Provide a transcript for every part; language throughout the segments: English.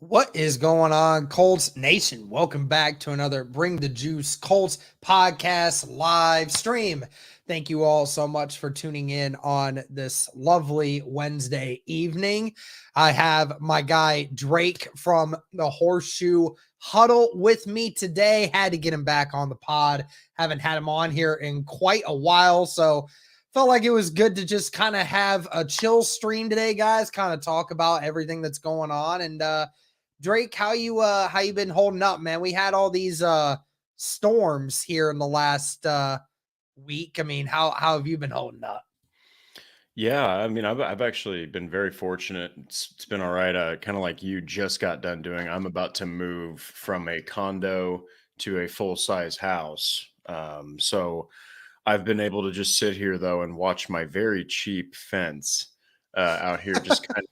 What is going on, Colts Nation? Welcome back to another Bring the Juice Colts podcast live stream. Thank you all so much for tuning in on this lovely Wednesday evening. I have my guy Drake from the Horseshoe Huddle with me today. Had to get him back on the pod. Haven't had him on here in quite a while, so felt like it was good to just kind of have a chill stream today, guys. Kind of talk about everything that's going on. And Drake, how you been holding up, man? We had all these storms here in the last week. I mean, how have you been holding up? Yeah, I mean, I've actually been very fortunate. It's been all right. Kind of like you just got done doing. I'm about to move from a condo to a full size house. So I've been able to just sit here though and watch my very cheap fence out here just kind of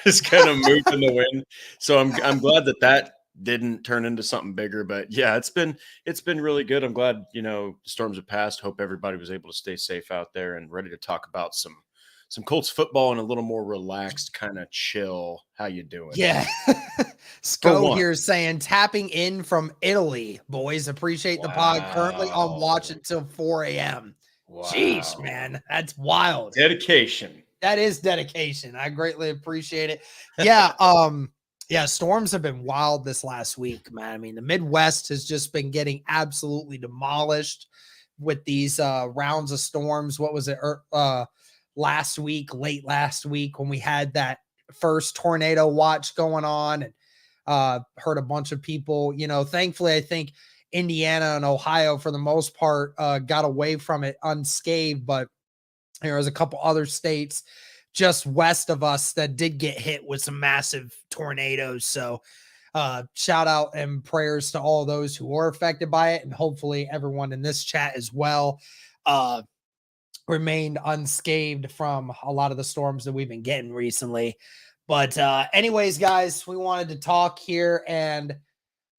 just kind of move in the wind. So I'm glad that didn't turn into something bigger. But yeah, it's been really good. I'm glad storms have passed. Hope everybody was able to stay safe out there and ready to talk about some Colts football and a little more relaxed, kind of chill. How you doing? Yeah. For Sco one. here saying tapping in from Italy, boys. Appreciate the pod. Currently on watch Wow. until 4 a.m. Jeez, Wow. man. That's wild. Dedication. That is dedication. I greatly appreciate it. Yeah, yeah, storms have been wild this last week, man. I mean, the Midwest has just been getting absolutely demolished with these rounds of storms. What was it last week, late last week when we had that first tornado watch going on and heard a bunch of people, thankfully I think Indiana and Ohio for the most part got away from it unscathed, but there was a couple other states just west of us that did get hit with some massive tornadoes. So shout out and prayers to all those who were affected by it. And hopefully everyone in this chat as well remained unscathed from a lot of the storms that we've been getting recently. But anyways, guys, we wanted to talk here and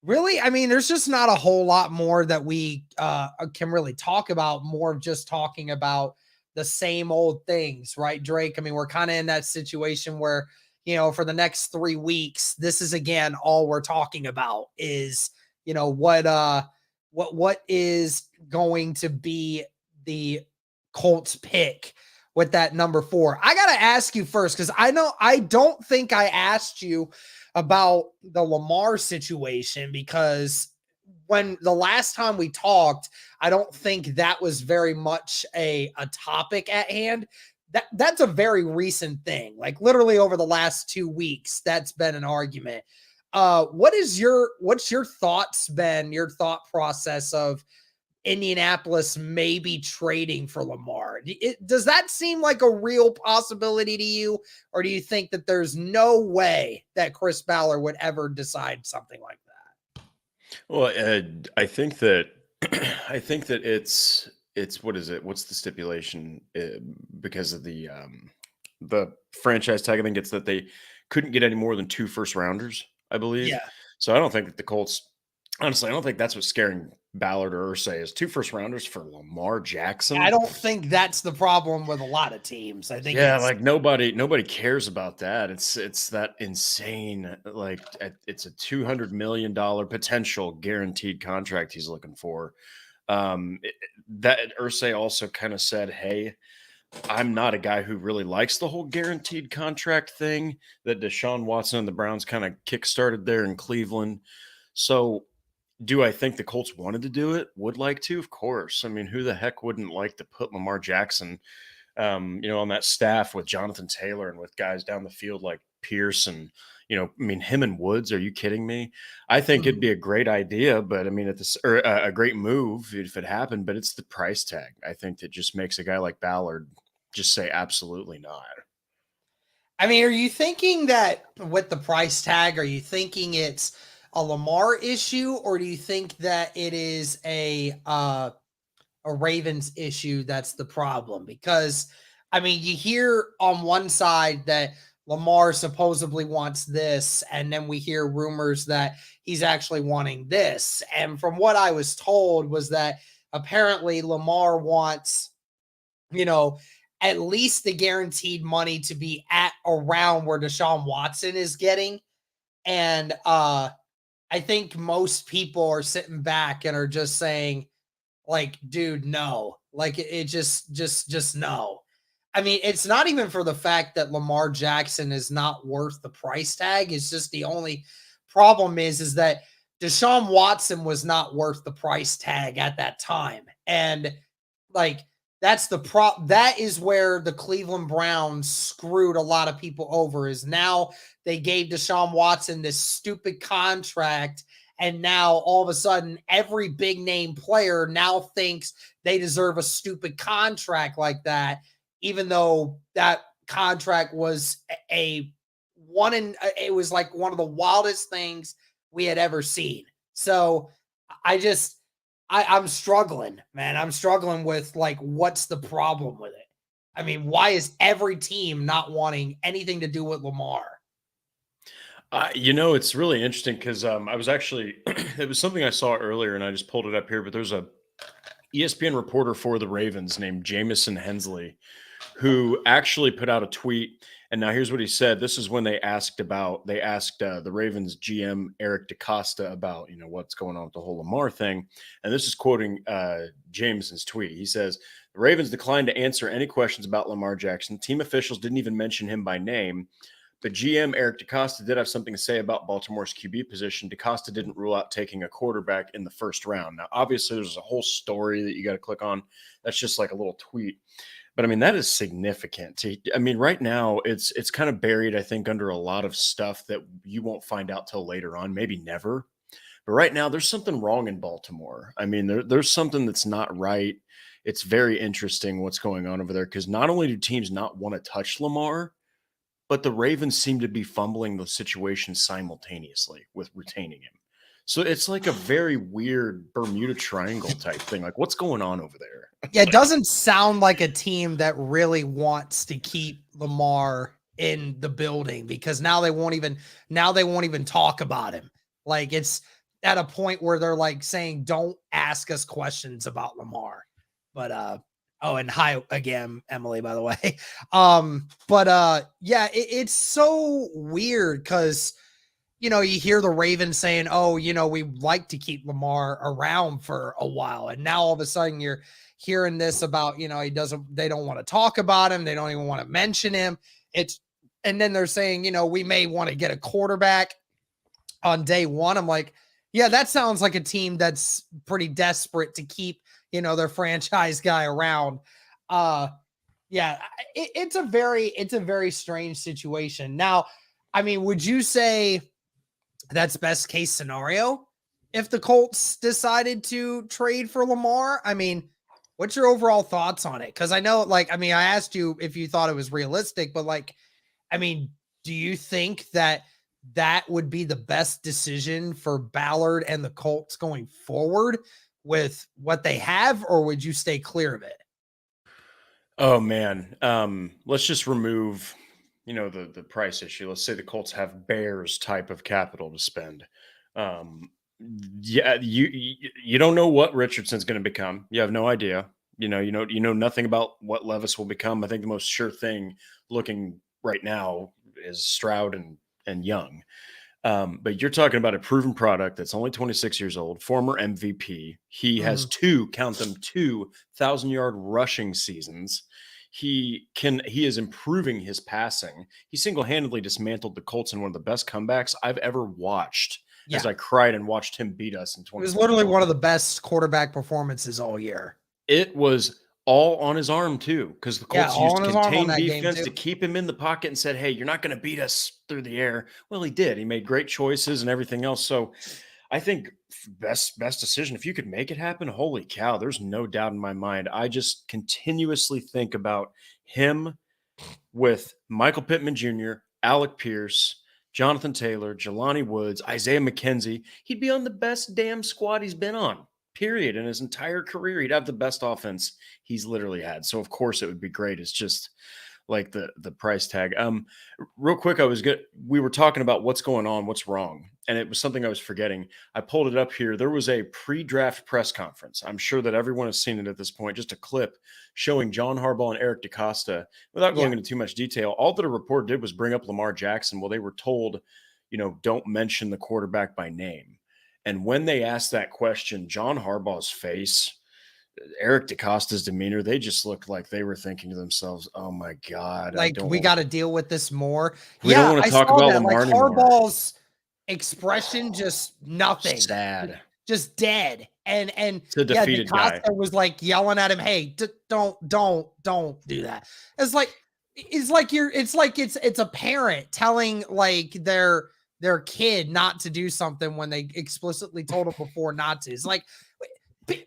really, I mean, there's just not a whole lot more that we can really talk about, more of just talking about the same old things, right, Drake? I mean, we're kind of in that situation where, for the next 3 weeks, this is again all we're talking about is, what is going to be the Colts pick with that number 4. I got to ask you first, because I don't think I asked you about the Lamar situation, because when the last time we talked, I don't think that was very much a topic at hand. That's a very recent thing. Like literally over the last 2 weeks, that's been an argument. What's your thoughts been, your thought process of Indianapolis maybe trading for Lamar? Does that seem like a real possibility to you? Or do you think that there's no way that Chris Ballard would ever decide something like that? Well, I think that I think that it's what is it? What's the stipulation? Because of the franchise tag, I think it's that they couldn't get any more than 2 first rounders, I believe. Yeah. So I don't think that the Colts, honestly, I don't think that's what's scaring Ballard or Ursay is 2 first rounders for Lamar I Jackson. don't think that's the problem with a lot of teams. I think Yeah, it's like nobody cares about that. It's that insane. Like it's a $200 million potential guaranteed contract he's looking for. That Ursay also kind of said, "Hey, I'm not a guy who really likes the whole guaranteed contract thing that Deshaun Watson and the Browns kind of kickstarted there in Cleveland." So, do I think the Colts wanted to do it? Would like to, of course. I mean, who the heck wouldn't like to put Lamar Jackson, on that staff with Jonathan Taylor and with guys down the field like Pierce and, I mean, him and Woods. Are you kidding me? I think it'd Mhm. be a great idea, but I mean, a great move if it happened. But it's the price tag. I think that just makes a guy like Ballard just say absolutely not. I mean, are you thinking that with the price tag, are you thinking it's a Lamar issue, or do you think that it is a Ravens issue that's the problem? Because I mean, you hear on one side that Lamar supposedly wants this, and then we hear rumors that he's actually wanting this. And from what I was told was that apparently Lamar wants, you know, at least the guaranteed money to be at around where Deshaun Watson is getting. And I think most people are sitting back and are just saying, like, dude, no. Like it just no. I mean, it's not even for the fact that Lamar Jackson is not worth the price tag. It's just the only problem is that Deshaun Watson was not worth the price tag at that time. And like that's the that is where the Cleveland Browns screwed a lot of people over is now they gave Deshaun Watson this stupid contract and now all of a sudden every big name player now thinks they deserve a stupid contract like that, even though that contract was it was like one of the wildest things we had ever seen. So I'm struggling, man. I'm struggling with like, what's the problem with it? I mean, why is every team not wanting anything to do with Lamar? It's really interesting because I was actually, it was something I saw earlier and I just pulled it up here, but there's a ESPN reporter for the Ravens named Jamison Hensley who actually put out a tweet. And now here's what he said. This is when they asked the Ravens GM Eric DeCosta about, what's going on with the whole Lamar thing. And this is quoting Jameson's tweet. He says, the Ravens declined to answer any questions about Lamar Jackson. Team officials didn't even mention him by name. But GM Eric DeCosta did have something to say about Baltimore's QB position. DeCosta didn't rule out taking a quarterback in the first round. Now, obviously, there's a whole story that you got to click on. That's just like a little tweet. But I mean, that is significant. I mean, right now it's kind of buried, I think, under a lot of stuff that you won't find out till later on, maybe never. But right now, there's something wrong in Baltimore. I mean, there's something that's not right. It's very interesting what's going on over there because not only do teams not want to touch Lamar, but the Ravens seem to be fumbling the situation simultaneously with retaining him. So it's like a very weird Bermuda Triangle type thing. Like, what's going on over there? Yeah, it doesn't sound like a team that really wants to keep Lamar in the building because now they won't even talk about him. Like it's at a point where they're like saying, "Don't ask us questions about Lamar." Oh, and hi again, Emily, by the way. Yeah, it's so weird because you hear the Ravens saying, "Oh, we'd like to keep Lamar around for a while," and now all of a sudden you're hearing this about, they don't want to talk about him, they don't even want to mention him. And then they're saying, we may want to get a quarterback on day one. I'm like, yeah, that sounds like a team that's pretty desperate to keep, their franchise guy around. Yeah, it's a very strange situation. Now, I mean, would you say that's best case scenario if the Colts decided to trade for Lamar? I mean, what's your overall thoughts on it? Because I know, I asked you if you thought it was realistic, but do you think that would be the best decision for Ballard and the Colts going forward with what they have, or would you stay clear of it? Oh man. Let's just remove, the price issue. Let's say the Colts have Bears type of capital to spend. Yeah, you don't know what Richardson's going to become. You have no idea. You know nothing about what Levis will become. I think the most sure thing looking right now is Stroud and Young. But you're talking about a proven product that's only 26 years old, former MVP. He has count them, 2,000-yard rushing seasons. He is improving his passing. He single-handedly dismantled the Colts in one of the best comebacks I've ever watched. Yeah. As I cried and watched him beat us in 20. It was literally one of the best quarterback performances all year. It was all on his arm too, because the Colts used contained defense to keep him in the pocket and said, "Hey, you're not going to beat us through the air." Well, he did. He made great choices and everything else. So, I think best decision if you could make it happen. Holy cow! There's no doubt in my mind. I just continuously think about him with Michael Pittman Jr., Alec Pierce, Jonathan Taylor, Jelani Woods, Isaiah McKenzie. He'd be on the best damn squad he's been on. Period. In his entire career, he'd have the best offense he's literally had. So of course it would be great. It's just like the price tag. Real quick, we were talking about what's going on, what's wrong, and it was something I was forgetting. I pulled it up here. There was a pre-draft press conference. I'm sure that everyone has seen it at this point. Just a clip showing John Harbaugh and Eric DeCosta. Without going into too much detail, all that a report did was bring up Lamar Jackson. Well, they were told, don't mention the quarterback by name. And when they asked that question, John Harbaugh's face, Eric DeCosta's demeanor, they just looked like they were thinking to themselves, oh my God, Like, we got to deal with this more. We don't Yeah, want I to talk saw about that. Like, Lamar anymore. Harbaugh's expression, just nothing. Sad. Just dead. And It's a defeated DeCosta guy. was like yelling at him, hey, don't do that. It's like it's a parent telling like their kid not to do something when they explicitly told them before not to. It's like,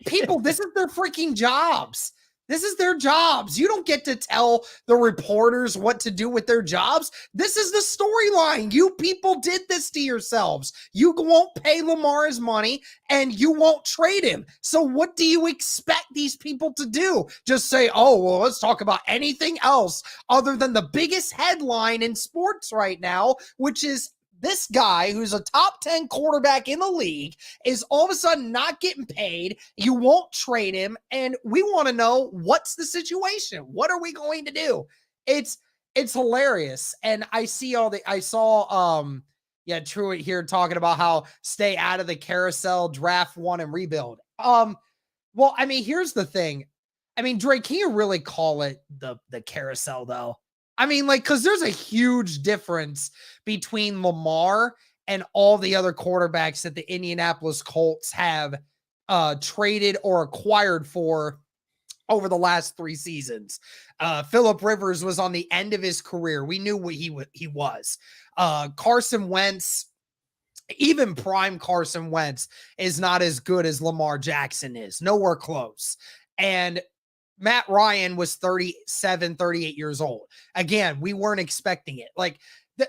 people, this is their freaking jobs. This is their jobs. You don't get to tell the reporters what to do with their jobs. This is the storyline. You people did this to yourselves. You won't pay Lamar his money and you won't trade him. So what do you expect these people to do? Just say, oh, well, let's talk about anything else other than the biggest headline in sports right now, which is this guy who's a top 10 quarterback in the league is all of a sudden not getting paid. You won't trade him. And we want to know, what's the situation? What are we going to do? It's hilarious. And I saw Truitt here talking about how stay out of the carousel, draft one and rebuild. Well, I mean, here's the thing. I mean, Drake, can you really call it the carousel though? I mean, like, because there's a huge difference between Lamar and all the other quarterbacks that the Indianapolis Colts have traded or acquired for over the last 3 seasons. Phillip Rivers was on the end of his career. We knew what he was. Carson Wentz, even prime Carson Wentz, is not as good as Lamar Jackson is. Nowhere close. And Matt Ryan was 37, 38 years old. Again, we weren't expecting it. Like,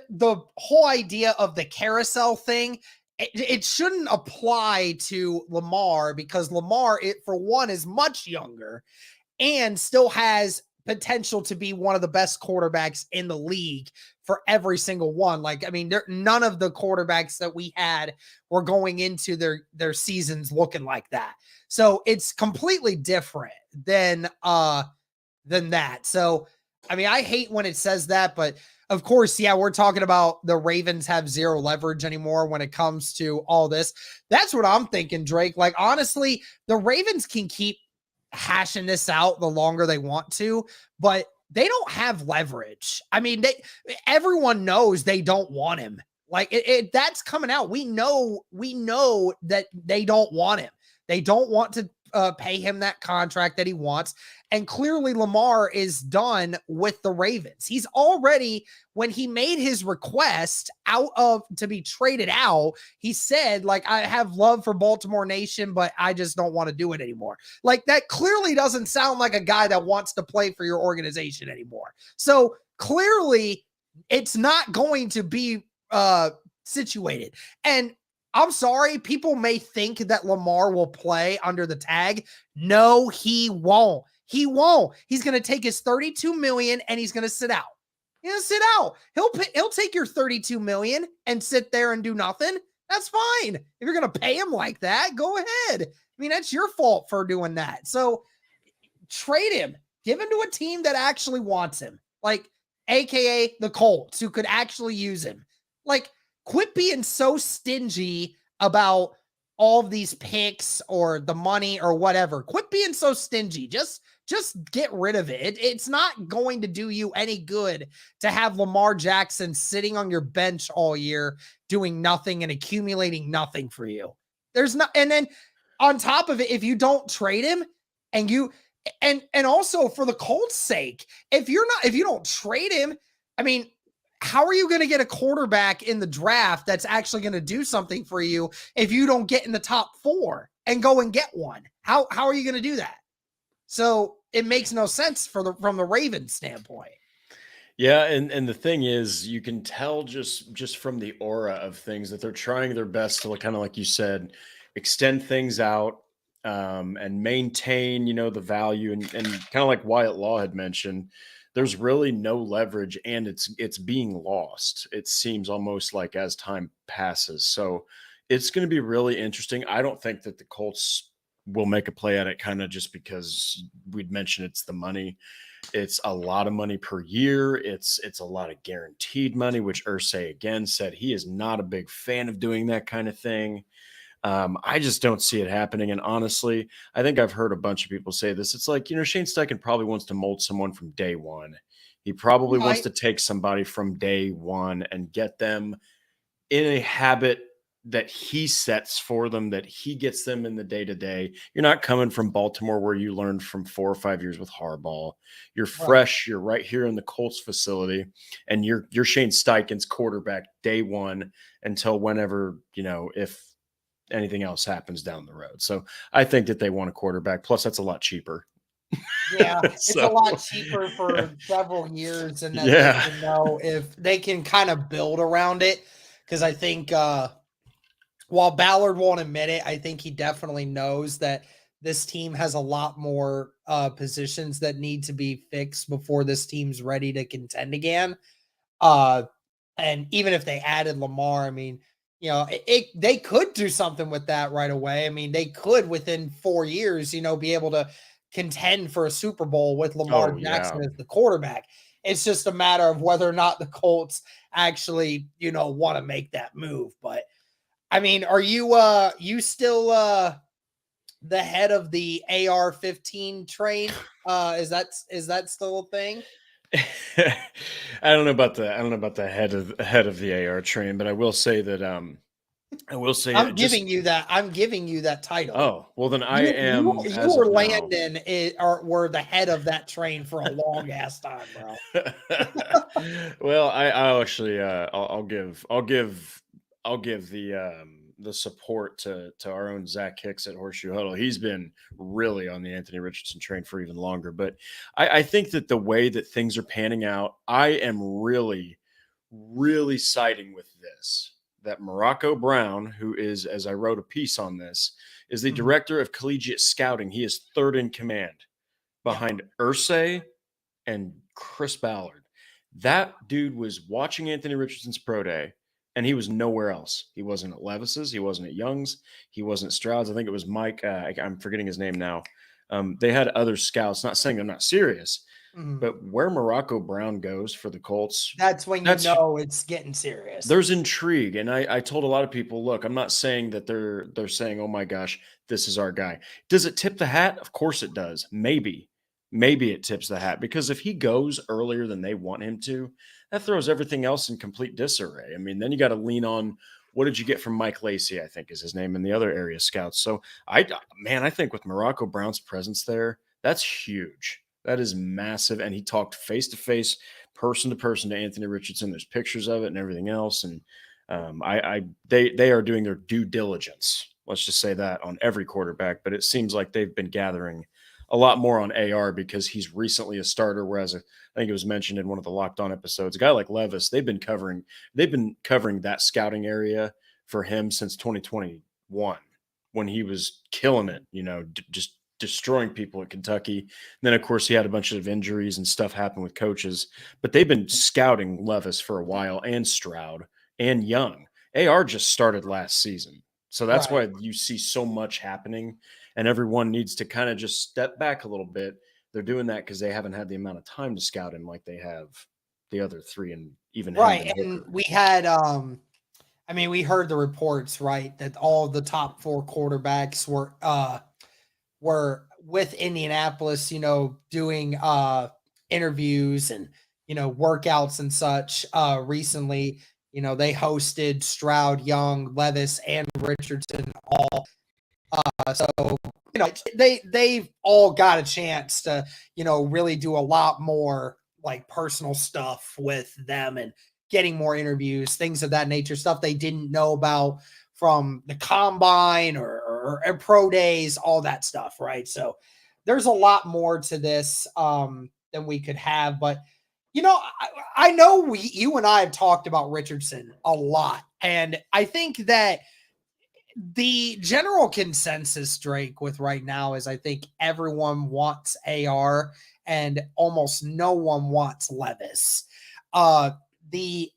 the whole idea of the carousel thing, it shouldn't apply to Lamar, because Lamar, for one, is much younger and still has potential to be one of the best quarterbacks in the league for every single one. Like, I mean, none of the quarterbacks that we had were going into their seasons looking like that. So it's completely different than that. So, I mean, I hate when it says that, but of course, yeah, we're talking about the Ravens have zero leverage anymore when it comes to all this. That's what I'm thinking, Drake. Like, honestly, the Ravens can keep hashing this out the longer they want to, but they don't have leverage. I mean, everyone knows they don't want him. Like, that's coming out. We know that they don't want him. They don't want to pay him that contract that he wants. And clearly Lamar is done with the Ravens. He's already, when he made his request to be traded out, he said, like, I have love for Baltimore Nation, but I just don't want to do it anymore. Like, that clearly doesn't sound like a guy that wants to play for your organization anymore. So clearly it's not going to be situated. And I'm sorry, people may think that Lamar will play under the tag. No, he won't. He won't. He's going to take his $32 million and he's going to sit out. He's going to sit out. He'll take your $32 million and sit there and do nothing. That's fine. If you're going to pay him like that, go ahead. I mean, that's your fault for doing that. So trade him. Give him to a team that actually wants him, like AKA the Colts, who could actually use him. Like, quit being so stingy about all of these picks or the money or whatever. Quit being so stingy. Just get rid of it. It's not going to do you any good to have Lamar Jackson sitting on your bench all year doing nothing and accumulating nothing for you. There's not, and then on top of it, if you don't trade him and also for the Colts' sake, if you don't trade him, I mean, how are you going to get a quarterback in the draft that's actually going to do something for you if you don't get in the top 4 and go and get one? How are you going to do that? So it makes no sense from the Ravens standpoint. Yeah, and the thing is, you can tell just from the aura of things that they're trying their best to, kind of like you said, extend things out and maintain, the value, and kind of like Wyatt Law had mentioned, there's really no leverage, and it's being lost. It seems almost like as time passes. So it's going to be really interesting. I don't think that the Colts will make a play at it, kind of just because we'd mentioned it's the money. It's a lot of money per year. It's a lot of guaranteed money, which Irsay again said he is not a big fan of doing that kind of thing. I just don't see it happening. And honestly, I think I've heard a bunch of people say this. It's like, Shane Steichen probably wants to mold someone from day one. He probably wants to take somebody from day one and get them in a habit that he sets for them, that he gets them in the day to day. You're not coming from Baltimore where you learned from 4 or 5 years with Harbaugh. You're fresh. You're right here in the Colts facility, and you're Shane Steichen's quarterback day one until whenever, if anything else happens down the road. So I think that they want a quarterback. Plus, that's a lot cheaper. Yeah, it's a lot cheaper for several years, and then they can know if they can kind of build around it. Because I think while Ballard won't admit it, I think he definitely knows that this team has a lot more positions that need to be fixed before this team's ready to contend again. And even if they added Lamar, I mean, they could do something with that right away. I mean, they could within 4 years, be able to contend for a Super Bowl with Lamar Jackson as the quarterback. It's just a matter of whether or not the Colts actually, want to make that move. But I mean, are you still the head of the AR-15 train? Is that still a thing? I don't know about the head of the AR train, but I will say that I'm giving you that title. Oh, well then I am. You were Landon were the head of that train for a long ass time, bro. Well, I'll actually I'll give the support to our own Zach Hicks at Horseshoe Huddle. He's been really on the Anthony Richardson train for even longer. But I think that the way that things are panning out, I am really, really siding with this. That Morocco Brown, who is, as I wrote a piece on this, is the director of collegiate scouting. He is third in command behind Irsay and Chris Ballard. That dude was watching Anthony Richardson's pro day, and he was nowhere else. He wasn't at Levis's. He wasn't at Young's. He wasn't at Stroud's. I think it was Mike. I'm forgetting his name now. They had other scouts, not saying they're not serious, but where Morocco Brown goes for the Colts, that's when you know it's getting serious. There's intrigue. And I told a lot of people, look, I'm not saying that they're saying, oh my gosh, this is our guy. Does it tip the hat? Of course it does. Maybe it tips the hat, because if he goes earlier than they want him to, that throws everything else in complete disarray. I mean, then you got to lean on, what did you get from Mike Lacey, I think is his name, and the other area scouts. So I think with Morocco Brown's presence there, that's huge. That is massive. And he talked face-to-face, person-to-person to Anthony Richardson. There's pictures of it and everything else. And they are doing their due diligence, let's just say that, on every quarterback. But it seems like they've been gathering a lot more on AR because he's recently a starter. Whereas I think it was mentioned in one of the Locked On episodes, a guy like Levis, they've been covering that scouting area for him since 2021 when he was killing it, just destroying people at Kentucky. And then, of course, he had a bunch of injuries and stuff happen with coaches. But they've been scouting Levis for a while, and Stroud and Young. AR just started last season. So that's why you see so much happening, and everyone needs to kind of just step back a little bit. They're doing that because they haven't had the amount of time to scout him like they have the other three, and even right. And we had, we heard the reports, right, that all the top 4 quarterbacks were with Indianapolis, doing interviews and workouts and such recently. They hosted Stroud, Young, Levis, and Richardson all. So they've all got a chance to really do a lot more like personal stuff with them and getting more interviews, things of that nature, stuff they didn't know about from the combine or pro days, all that stuff, right? So there's a lot more to this than we could have. But, I know you and I have talked about Richardson a lot. And I think that the general consensus, Drake, with right now is I think everyone wants AR and almost no one wants Levis. The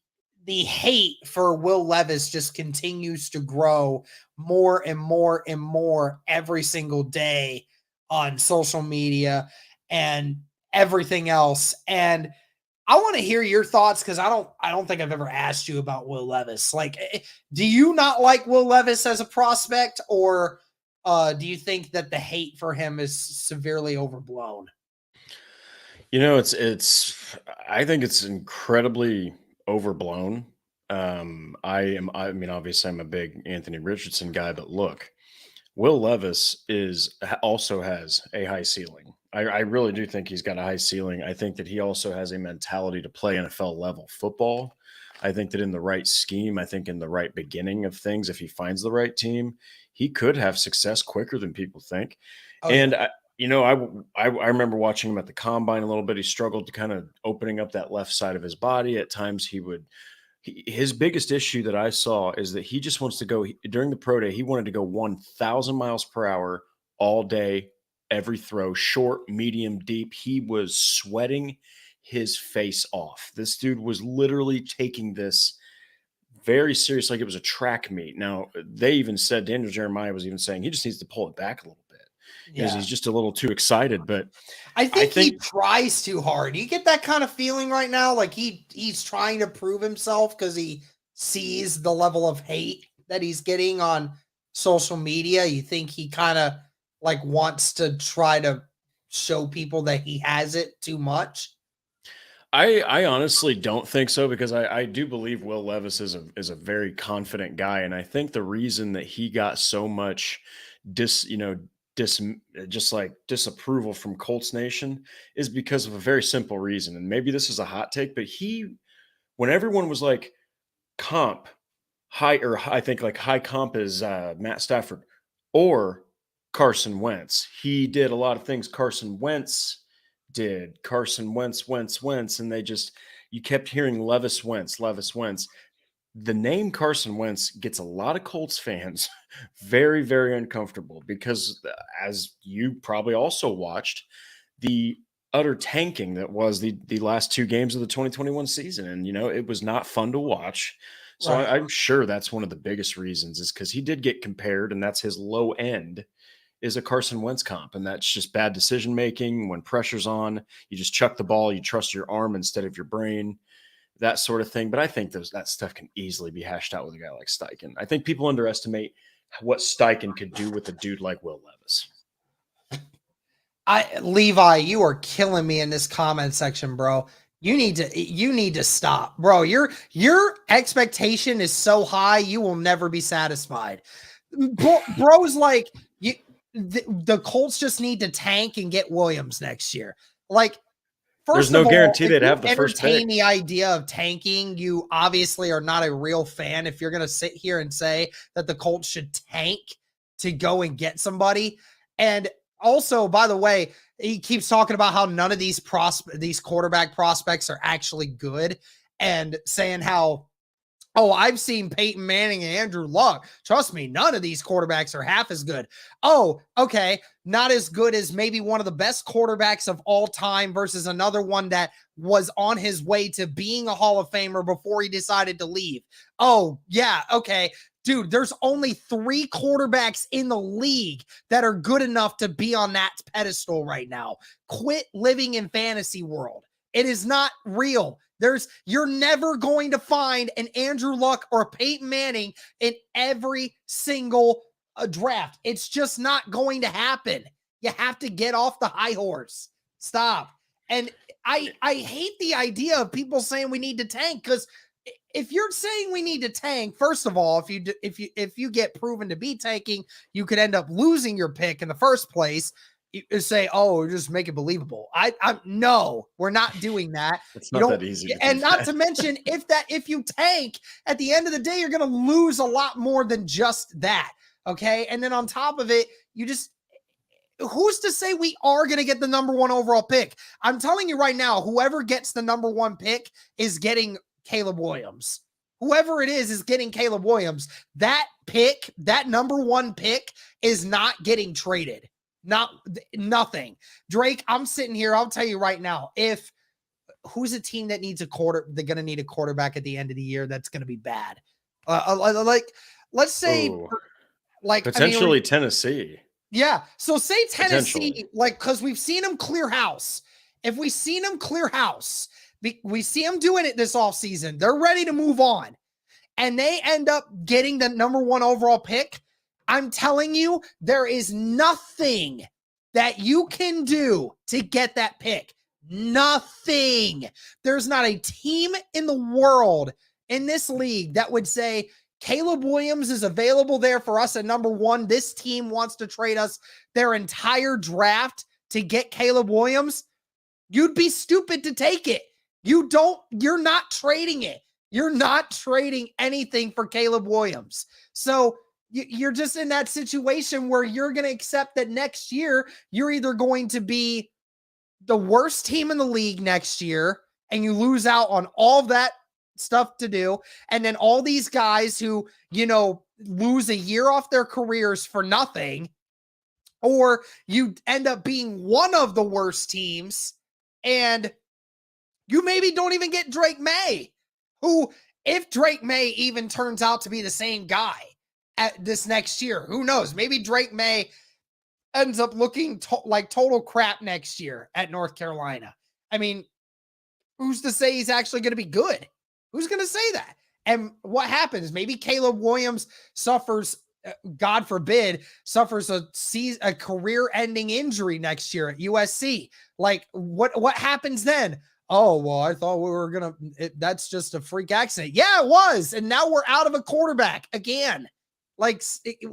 hate for Will Levis just continues to grow more and more and more every single day on social media. And everything else. And I want to hear your thoughts because I don't think I've ever asked you about Will Levis. Like, do you not like Will Levis as a prospect, or do you think that the hate for him is severely overblown? I think it's incredibly overblown. I mean, obviously I'm a big Anthony Richardson guy, but look, Will Levis also has a high ceiling. I really do think he's got a high ceiling. I think that he also has a mentality to play NFL level football. I think that in the right scheme, I think in the right beginning of things, if he finds the right team, he could have success quicker than people think. Oh yeah, And I remember watching him at the combine a little bit. He struggled to kind of opening up that left side of his body. At times, his biggest issue that I saw is that he just wants to go during the pro day. He wanted to go 1,000 miles per hour all day, every throw, short, medium, deep. He was sweating his face off. This dude was literally taking this very serious, like it was a track meet. Now, they even said, Daniel Jeremiah was even saying he just needs to pull it back a little bit because yeah. he's just a little too excited. But I I think he think tries too hard. You get that kind of feeling right now, like he's trying to prove himself because he sees the level of hate that he's getting on social media. You think he kind of like wants to try to show people that he has it too much? I honestly don't think so because I do believe Will Levis is a very confident guy, and I think the reason that he got so much dis you know dis just like disapproval from Colts Nation is because of a very simple reason, and maybe this is a hot take, but when everyone was like comp I think like high comp is Matt Stafford or Carson Wentz. He did a lot of things Carson Wentz did. Carson Wentz, and you kept hearing Levis Wentz. The name Carson Wentz gets a lot of Colts fans very, very uncomfortable because, as you probably also watched, the utter tanking that was the last two games of the 2021 season, and it was not fun to watch. So Right. I'm sure that's one of the biggest reasons is because he did get compared, and that's his low end is a Carson Wentz comp, and that's just bad decision making. When pressure's on, you just chuck the ball, you trust your arm instead of your brain, that sort of thing. But I think that stuff can easily be hashed out with a guy like Steichen. I think people underestimate what Steichen could do with a dude like Will Levis. Levi, you are killing me in this comment section, bro. You need to stop, bro. Your expectation is so high, you will never be satisfied. Bro's like the Colts just need to tank and get Williams next year. Like, There's first no of all, guarantee if they'd you have the first entertain pick. the idea of tanking, you obviously are not a real fan. If you're going to sit here and say that the Colts should tank to go and get somebody. And also, by the way, he keeps talking about how none of these quarterback prospects are actually good, and saying how, oh, I've seen Peyton Manning and Andrew Luck. Trust me, none of these quarterbacks are half as good. Oh, okay. Not as good as maybe one of the best quarterbacks of all time versus another one that was on his way to being a Hall of Famer before he decided to leave. Oh, yeah. Okay. Dude, there's only 3 quarterbacks in the league that are good enough to be on that pedestal right now. Quit living in fantasy world. It is not real. You're never going to find an Andrew Luck or a Peyton Manning in every single draft. It's just not going to happen. You have to get off the high horse. Stop. And I hate the idea of people saying we need to tank, because if you're saying we need to tank, first of all, if you get proven to be tanking, you could end up losing your pick in the first place. You say, oh, just make it believable. No, we're not doing that. It's You not don't, that easy to do and not that. to mention, if you tank, at the end of the day, you're going to lose a lot more than just that. Okay. And then on top of it, who's to say we are going to get the number 1 overall pick? I'm telling you right now, whoever gets the number 1 pick is getting Caleb Williams. Whoever it is getting Caleb Williams. That pick, that number 1 pick, is not getting traded. Nothing. Drake, I'm sitting here. I'll tell you right now, who's a team that needs they're going to need a quarterback at the end of the year that's going to be bad. Let's say, Potentially Tennessee. Yeah. So say Tennessee, because we've seen them clear house. if we seen them clear house, we see them doing it this offseason, they're ready to move on, and they end up getting the number 1 overall pick, I'm telling you, there is nothing that you can do to get that pick. Nothing. There's not a team in the world in this league that would say, Caleb Williams is available there for us at number 1. This team wants to trade us their entire draft to get Caleb Williams. You'd be stupid to take it. You're not trading it. You're not trading anything for Caleb Williams. So you're just in that situation where you're going to accept that next year, you're either going to be the worst team in the league next year, and you lose out on all that stuff to do. And then all these guys who, lose a year off their careers for nothing, or you end up being one of the worst teams and you maybe don't even get Drake May, who, if Drake May even turns out to be the same guy at this next year, who knows? Maybe Drake May ends up looking like total crap next year at North Carolina. I mean, who's to say he's actually going to be good? Who's going to say that? And what happens? Maybe Caleb Williams suffers, God forbid, suffers a career-ending injury next year at USC. Like, what happens then? Oh, well, I thought we were going to, that's just a freak accident. Yeah, it was. And now we're out of a quarterback again. Like,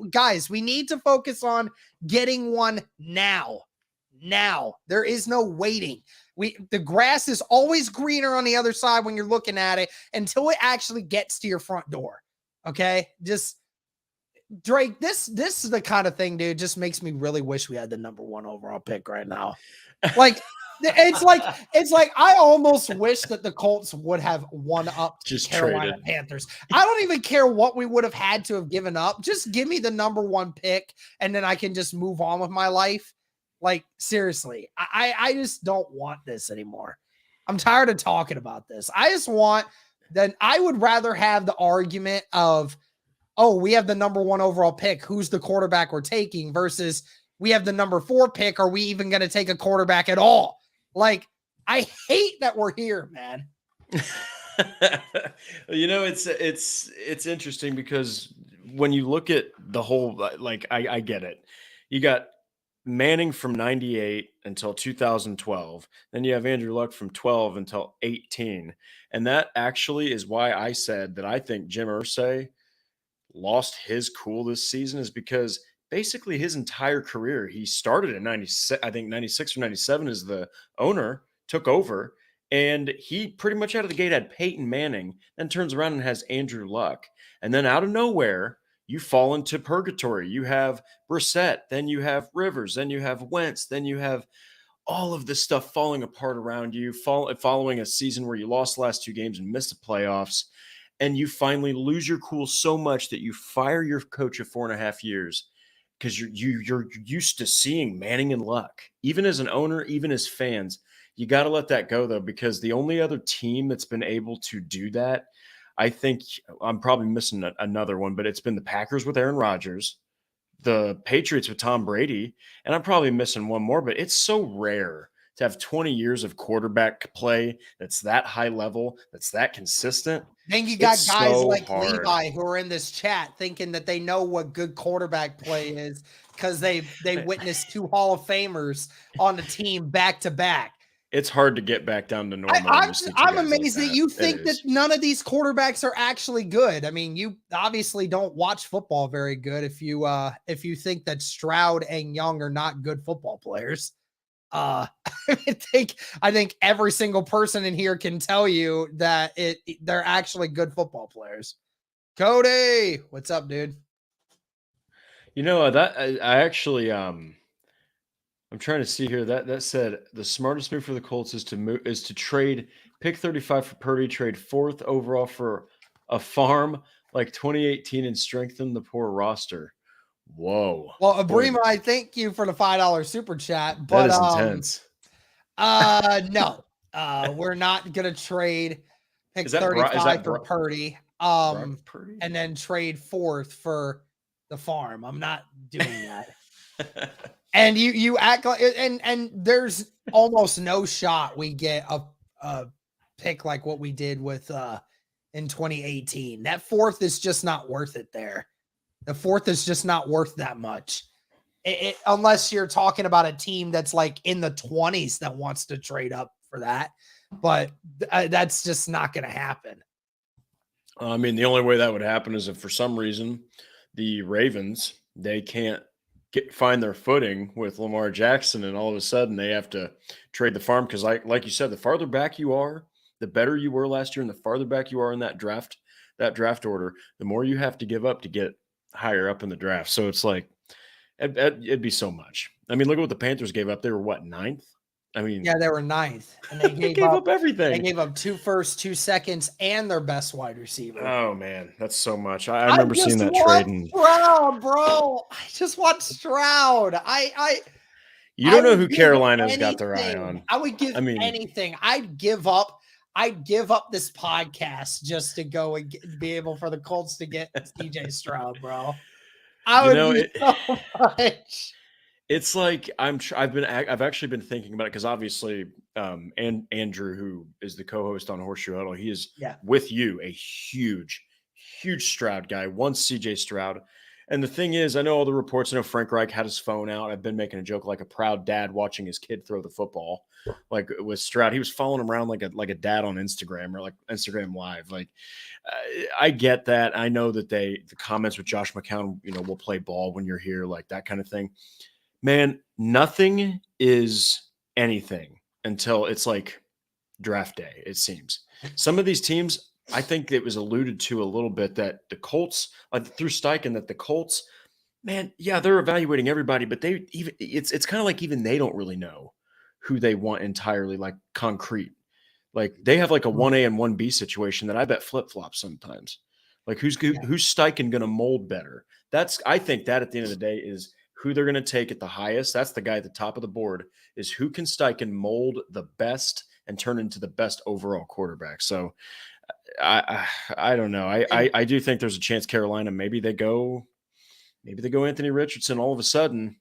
guys, we need to focus on getting one now. Now. There is no waiting. The grass is always greener on the other side when you're looking at it until it actually gets to your front door. Okay? Just, Drake, this is the kind of thing, dude, just makes me really wish we had the number 1 overall pick right now. Like, it's like I almost wish that the Colts would have won up to just Carolina traded. Panthers. I don't even care what we would have had to have given up. Just give me the number 1 pick, and then I can just move on with my life. Like, seriously, I just don't want this anymore. I'm tired of talking about this. I just want that. I would rather have the argument of, oh, we have the number 1 overall pick. Who's the quarterback we're taking versus we have the number 4 pick. Are we even going to take a quarterback at all? Like, I hate that we're here, man. It's interesting because when you look at the whole, like, I get it. You got Manning from 98 until 2012. Then you have Andrew Luck from 12 until 18. And that actually is why I said that I think Jim Irsay lost his cool this season, is because basically his entire career, he started in 96, I think 96 or 97 as the owner, took over, and he pretty much out of the gate had Peyton Manning, then turns around and has Andrew Luck. And then out of nowhere, you fall into purgatory. You have Brissett, then you have Rivers, then you have Wentz, then you have all of this stuff falling apart around you, following a season where you lost the last 2 games and missed the playoffs. And you finally lose your cool so much that you fire your coach of 4.5 years because you're used to seeing Manning and Luck. Even as an owner, even as fans, you got to let that go, though, because the only other team that's been able to do that, I think I'm probably missing another one, but it's been the Packers with Aaron Rodgers, the Patriots with Tom Brady, and I'm probably missing one more, but it's so rare to have 20 years of quarterback play that's that high level, that's that consistent. Then you got It's guys so like hard. Levi who are in this chat thinking that they know what good quarterback play is because they witnessed 2 Hall of Famers on the team back to back. It's hard to get back down to normal. I'm amazed that you think that none of these quarterbacks are actually good. I mean, you obviously don't watch football very good if you think that Stroud and Young are not good football players. I think every single person in here can tell you that they're actually good football players. Cody, what's up, dude? That I actually I'm trying to see here that said the smartest move for the Colts is to trade pick 35 for Purdy, trade 4th overall for a farm like 2018 and strengthen the poor roster. Whoa. Well, Abrima, I thank you for the $5 super chat, but that is intense. No, we're not gonna trade pick 35 for Purdy, Purdy? And then trade 4th for the farm. I'm not doing that. And you act like, and there's almost no shot we get a pick like what we did with in 2018. That fourth is just not worth it there. The fourth is just not worth that much. Unless you're talking about a team that's like in the 20s that wants to trade up for that. But that's just not going to happen. I mean, the only way that would happen is if for some reason the Ravens, they can't find their footing with Lamar Jackson, and all of a sudden they have to trade the farm. Because like you said, the farther back you are, the better you were last year, and the farther back you are in that draft order, the more you have to give up to get higher up in the draft. So it's like it'd be so much. I mean, look at what the Panthers gave up. They were what, 9th? I mean, yeah, they were 9th, and they gave up everything. They gave up 2 firsts, 2 seconds, and their best wide receiver. Oh man, that's so much. I remember seeing that trade. And Stroud, bro, I just want Stroud. You don't know who Carolina's got their eye on. I would give anything. I'd give up this podcast just to go and be able for the Colts to get CJ Stroud, bro. So much. It's like I've actually been thinking about it because obviously, and Andrew, who is the co-host on Horseshoe Huddle, he is with you a huge Stroud guy. Once CJ Stroud, and the thing is, I know all the reports. I know Frank Reich had his phone out. I've been making a joke like a proud dad watching his kid throw the football. Like with Stroud, he was following him around like a dad on Instagram or like Instagram Live. Like I get that. I know that the comments with Josh McCown, we'll play ball when you're here, like that kind of thing. Man, nothing is anything until it's like draft day, it seems. Some of these teams, I think it was alluded to a little bit that the Colts, through Steichen, that the Colts, man, yeah, they're evaluating everybody, but it's kind of like even they don't really know who they want entirely, like concrete. Like they have like a 1A and 1B situation that I bet flip-flops sometimes. Like who's Steichen going to mold better? I think that at the end of the day is who they're going to take at the highest. That's the guy at the top of the board, is who can Steichen mold the best and turn into the best overall quarterback. So I don't know. I do think there's a chance Carolina, maybe they go Anthony Richardson all of a sudden.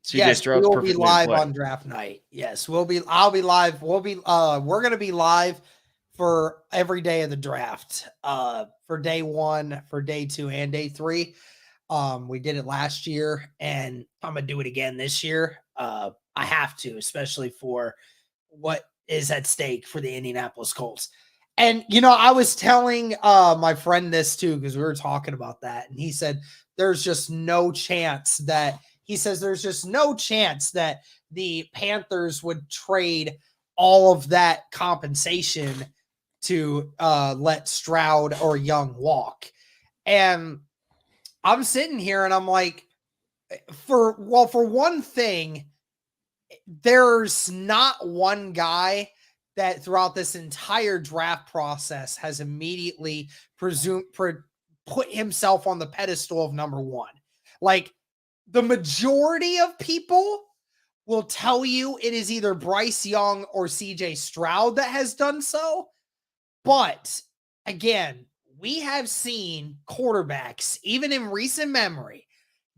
CJ Stroud's we'll be live on draft night. Yes, I'll be live. We're going to be live for every day of the draft, for day 1, for day 2, and day 3. We did it last year, and I'm going to do it again this year. I have to, especially for what is at stake for the Indianapolis Colts. And, I was telling my friend this too, because we were talking about that, and he said, there's just no chance that the Panthers would trade all of that compensation to let Stroud or Young walk. And I'm sitting here and I'm like, for one thing, there's not one guy that throughout this entire draft process has immediately put himself on the pedestal of number 1. Like the majority of people will tell you it is either Bryce Young or CJ Stroud that has done so. But again, we have seen quarterbacks, even in recent memory,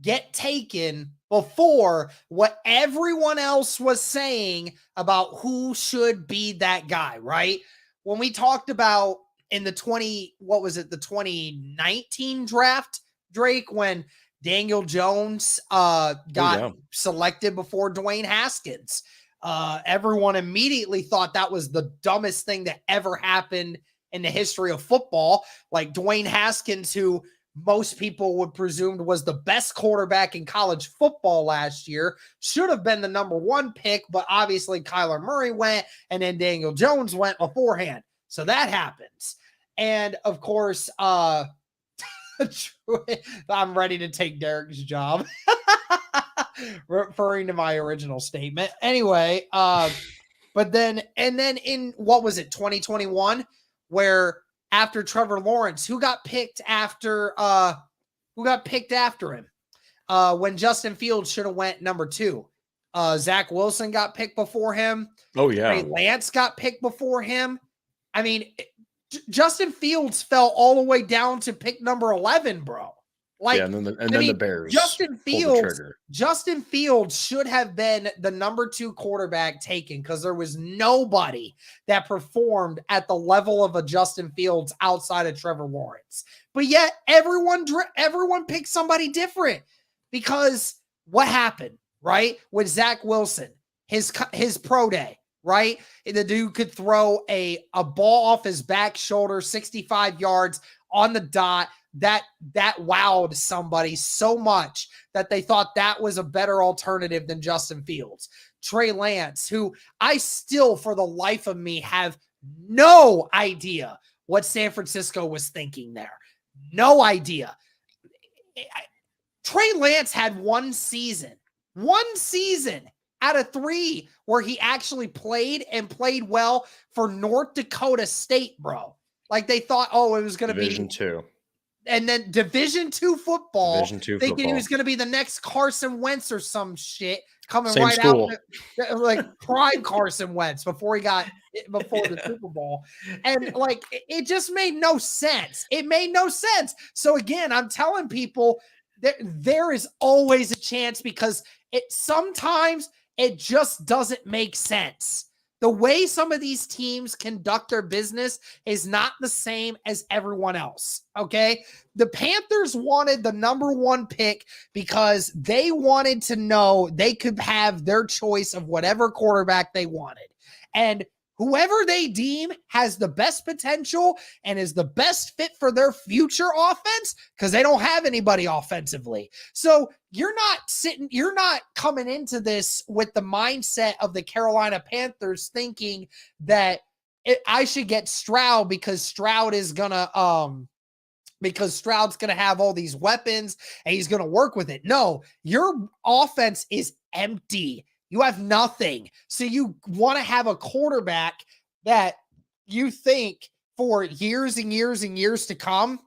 get taken before what everyone else was saying about who should be that guy, right? When we talked about in the 2019 draft, Drake, when Daniel Jones got selected before Dwayne Haskins, everyone immediately thought that was the dumbest thing that ever happened in the history of football. Like Dwayne Haskins, who most people would presume was the best quarterback in college football last year, should have been the number 1 pick, but obviously Kyler Murray went and then Daniel Jones went beforehand. So that happens. And of course, I'm ready to take Derek's job, referring to my original statement. Anyway, but then in what was it, 2021, where after Trevor Lawrence, who got picked after him? When Justin Fields should have went number 2. Zach Wilson got picked before him. Oh yeah. Trey Lance got picked before him. I mean, Justin Fields fell all the way down to pick number 11, bro. Like, and then the Bears pulled the trigger. Justin Fields should have been the number 2 quarterback taken because there was nobody that performed at the level of a Justin Fields outside of Trevor Lawrence. But yet everyone picked somebody different because what happened, right? With Zach Wilson, his pro day, right? The dude could throw a ball off his back shoulder, 65 yards on the dot. That wowed somebody so much that they thought that was a better alternative than Justin Fields. Trey Lance, who I still, for the life of me, have no idea what San Francisco was thinking there. No idea. Trey Lance had one season out of 3 where he actually played well for North Dakota State, bro. Like they thought, oh, it was going to be Division 2. And then Division 2 football, thinking football. He was going to be the next Carson Wentz or some shit coming Same right school. out, like prime Carson Wentz before the Super Bowl. And like, it just made no sense. It made no sense. So again, I'm telling people that there is always a chance because sometimes it just doesn't make sense. The way some of these teams conduct their business is not the same as everyone else, okay? The Panthers wanted the number 1 pick because they wanted to know they could have their choice of whatever quarterback they wanted. And whoever they deem has the best potential and is the best fit for their future offense, because they don't have anybody offensively. So you're not coming into this with the mindset of the Carolina Panthers thinking that I should get Stroud because Stroud's going to have all these weapons and he's going to work with it. No, your offense is empty. You have nothing. So you want to have a quarterback that you think for years and years and years to come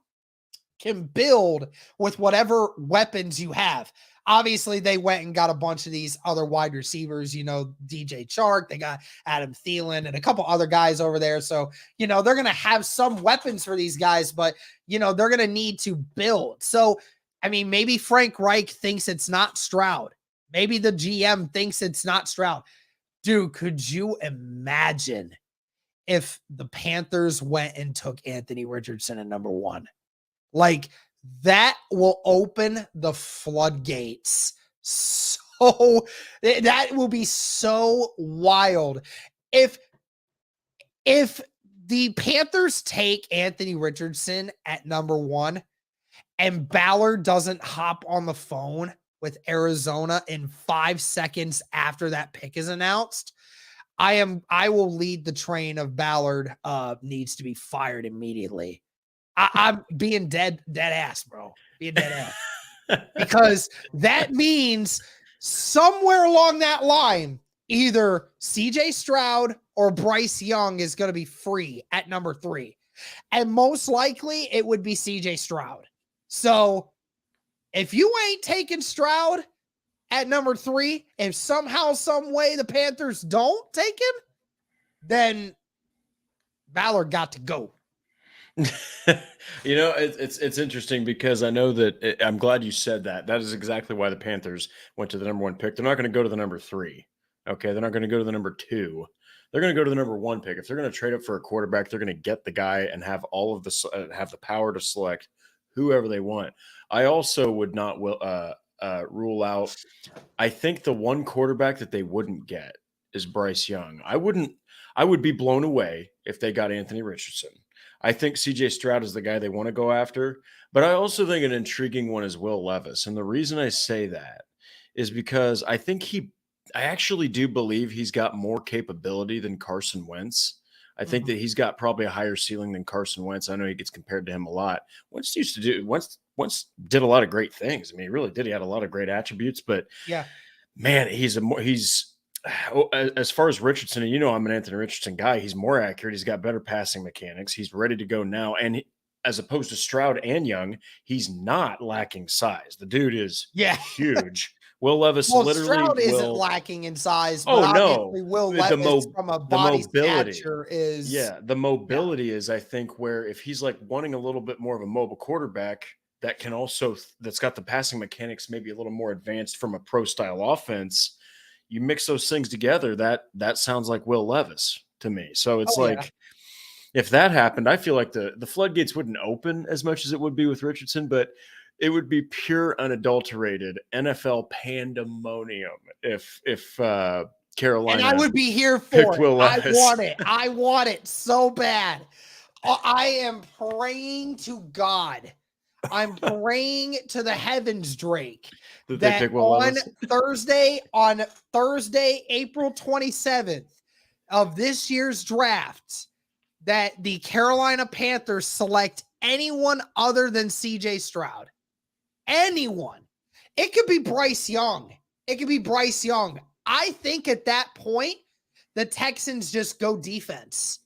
can build with whatever weapons you have. Obviously, they went and got a bunch of these other wide receivers, DJ Chark, they got Adam Thielen and a couple other guys over there. So, they're going to have some weapons for these guys, but, they're going to need to build. So, I mean, maybe Frank Reich thinks it's not Stroud. Maybe the GM thinks it's not Stroud. Dude, could you imagine if the Panthers went and took Anthony Richardson at number 1? Like, that will open the floodgates. So that will be so wild. If the Panthers take Anthony Richardson at number 1 and Ballard doesn't hop on the phone with Arizona in 5 seconds after that pick is announced, I will lead the train of Ballard needs to be fired immediately. I'm being dead ass, bro. Being dead ass. Because that means somewhere along that line, either CJ Stroud or Bryce Young is going to be free at number 3. And most likely it would be CJ Stroud. So if you ain't taking Stroud at number 3, if somehow, some way the Panthers don't take him, then Ballard got to go. It's interesting because I know that I'm glad you said that. That is exactly why the Panthers went to the number 1 pick. They're not going to go to the number 3. Okay. They're not going to go to the number 2. They're going to go to the number 1 pick. If they're going to trade up for a quarterback, they're going to get the guy and have all of the have the power to select whoever they want. I also would not rule out. I think the one quarterback that they wouldn't get is Bryce Young. I would be blown away if they got Anthony Richardson. I think CJ Stroud is the guy they want to go after, but I also think an intriguing one is Will Levis. And the reason I say that is because I actually do believe he's got more capability than Carson Wentz. I think that he's got probably a higher ceiling than Carson Wentz. I know he gets compared to him a lot. Wentz did a lot of great things. I mean, he really did. He had a lot of great attributes, but yeah, man, as far as Richardson, and I'm an Anthony Richardson guy. He's more accurate. He's got better passing mechanics. He's ready to go now. And as opposed to Stroud and Young, he's not lacking size. The dude is huge. Will Levis Stroud isn't lacking in size, but obviously Will Levis from a body stature is. Yeah, the mobility is, I think, where if he's like wanting a little bit more of a mobile quarterback, that's got the passing mechanics maybe a little more advanced from a pro style offense. You mix those things together, that sounds like Will Levis to me. So it's Oh, yeah. like, if that happened, I feel like the floodgates wouldn't open as much as it would be with Richardson, but it would be pure, unadulterated NFL pandemonium if And Carolina I would be here picked for it. Will I Levis. want it. I want it so bad. I am praying to God. I'm praying to the heavens, Drake, That they pick Will on Levis? Thursday, April 27th of this year's draft, that the Carolina Panthers select anyone other than CJ Stroud. Anyone. It could be Bryce Young. It could be Bryce Young. I think at that point, the Texans just go defense.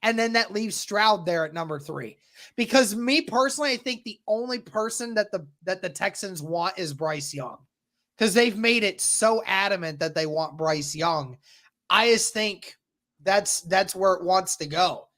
And then that leaves Stroud there at number 3. Because me personally, I think the only person that the Texans want is Bryce Young. Because they've made it so adamant that they want Bryce Young. I just think that's where it wants to go.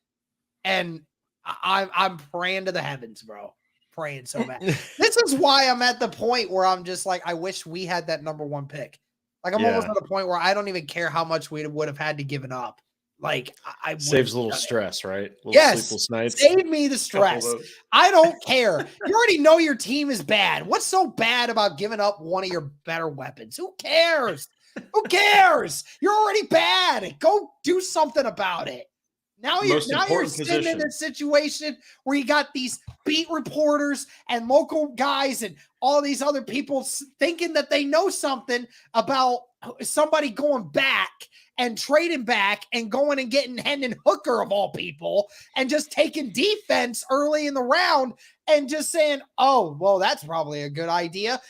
And I'm praying to the heavens, bro. Praying so bad. This is why I'm at the point where I'm just like, I wish we had that number 1 pick. Like, I'm almost at the point where I don't even care how much we would have had to give it up. Like, I saves a little stress, right? A little yes, sleepless nights. Save me the stress. I don't care. You already know your team is bad. What's so bad about giving up one of your better weapons? Who cares? Who cares? You're already bad. Go do something about it. Now you're sitting in a situation where you got these beat reporters and local guys and all these other people thinking that they know something about somebody going back and trading back and going and getting Hendon Hooker of all people and just taking defense early in the round and just saying, oh, well, that's probably a good idea.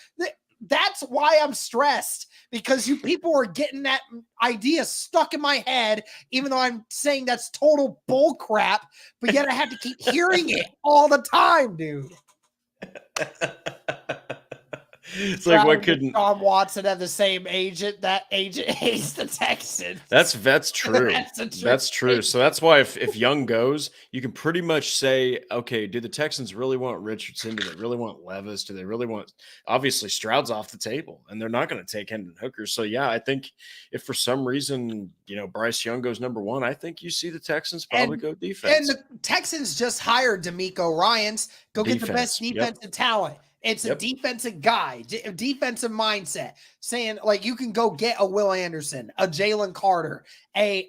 That's why I'm stressed, because you people are getting that idea stuck in my head, even though I'm saying that's total bull crap, but yet I have to keep hearing it all the time, dude. It's like, why couldn't Tom Watson have the same agent? That agent hates the Texans. That's true. That's true. So that's why if Young goes, you can pretty much say, okay, do the Texans really want Richardson? Do they really want Levis? Do they really want? Obviously, Stroud's off the table, and they're not going to take Hendon Hooker. So yeah, I think if for some reason Bryce Young goes number 1, I think you see the Texans probably go defense. And the Texans just hired D'Amico Ryans. Go get the best defensive talent. It's a defensive guy, defensive mindset, saying like you can go get a Will Anderson, a Jalen Carter, a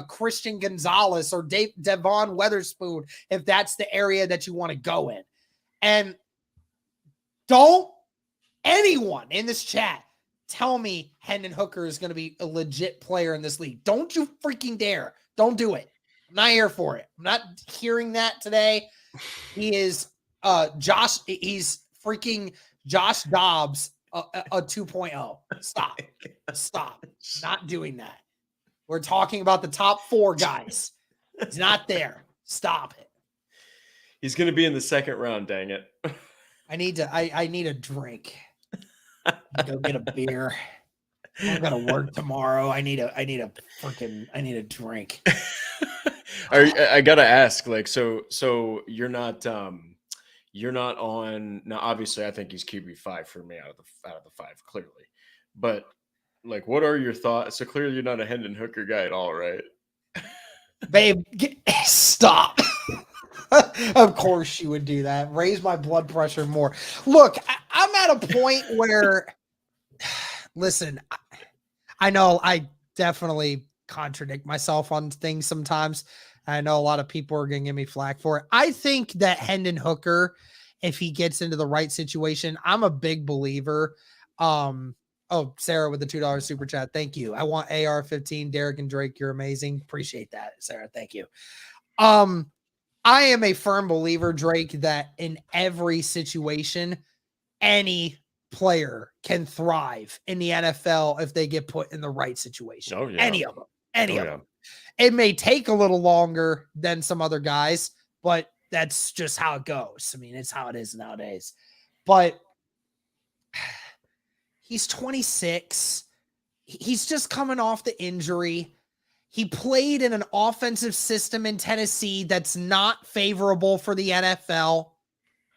Christian Gonzalez, or Devon Weatherspoon, if that's the area that you want to go in. And don't anyone in this chat tell me Hendon Hooker is going to be a legit player in this league. Don't you freaking dare. Don't do it. I'm not here for it. I'm not hearing that today. He is he's freaking Josh Dobbs, a 2.0. Stop. Not doing that. We're talking about the top 4 guys. He's not there. Stop it. He's going to be in the second round, dang it. I need a drink. Go get a beer. I'm going to work tomorrow. I need a drink. I got to ask, like, so you're not on now. Obviously, I think he's QB5 for me out of the 5, clearly. But like, what are your thoughts? So clearly, you're not a Hendon Hooker guy at all, right? Babe, stop. Of course you would do that. Raise my blood pressure more. Look, I'm at a point where, listen, I know I definitely contradict myself on things sometimes. I know a lot of people are going to give me flack for it. I think that Hendon Hooker, if he gets into the right situation, I'm a big believer. Oh, Sarah with the $2 super chat. Thank you. I want AR-15. Derek and Drake, you're amazing. Appreciate that, Sarah. Thank you. I am a firm believer, Drake, that in every situation, any player can thrive in the NFL if they get put in the right situation. Oh, yeah. Any of them. Any of them. It may take a little longer than some other guys, but that's just how it goes. I mean, it's how it is nowadays. But he's 26. He's just coming off the injury. He played in an offensive system in Tennessee that's not favorable for the NFL.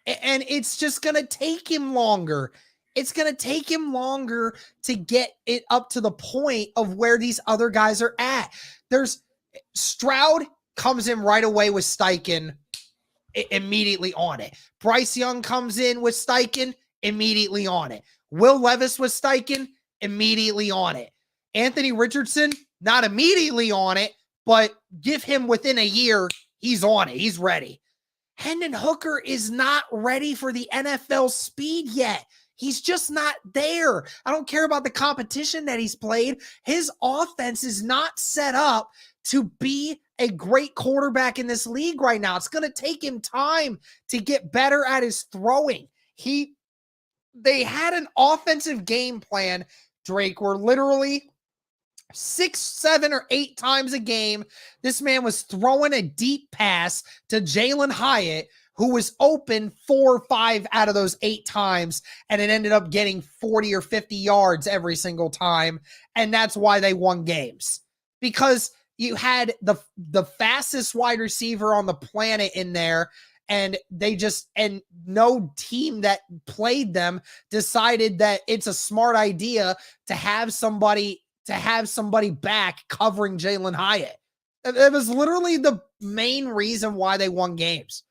And it's just going to take him longer. It's going to take him longer to get it up to the point of where these other guys are at. There's Stroud comes in right away with Steichen, immediately on it. Bryce Young comes in with Steichen, immediately on it. Will Levis with Steichen, immediately on it. Anthony Richardson, not immediately on it, but give him within a year, he's on it. He's ready. Hendon Hooker is not ready for the NFL speed yet. He's just not there. I don't care about the competition that he's played. His offense is not set up to be a great quarterback in this league right now. It's going to take him time to get better at his throwing. They had an offensive game plan, Drake, where literally 6, 7, or 8 times a game, this man was throwing a deep pass to Jalen Hyatt, who was open 4 or 5 out of those 8 times, and it ended up getting 40 or 50 yards every single time, and that's why they won games. Because you had the fastest wide receiver on the planet in there, and no team that played them decided that it's a smart idea to have somebody back covering Jalen Hyatt. It was literally the main reason why they won games.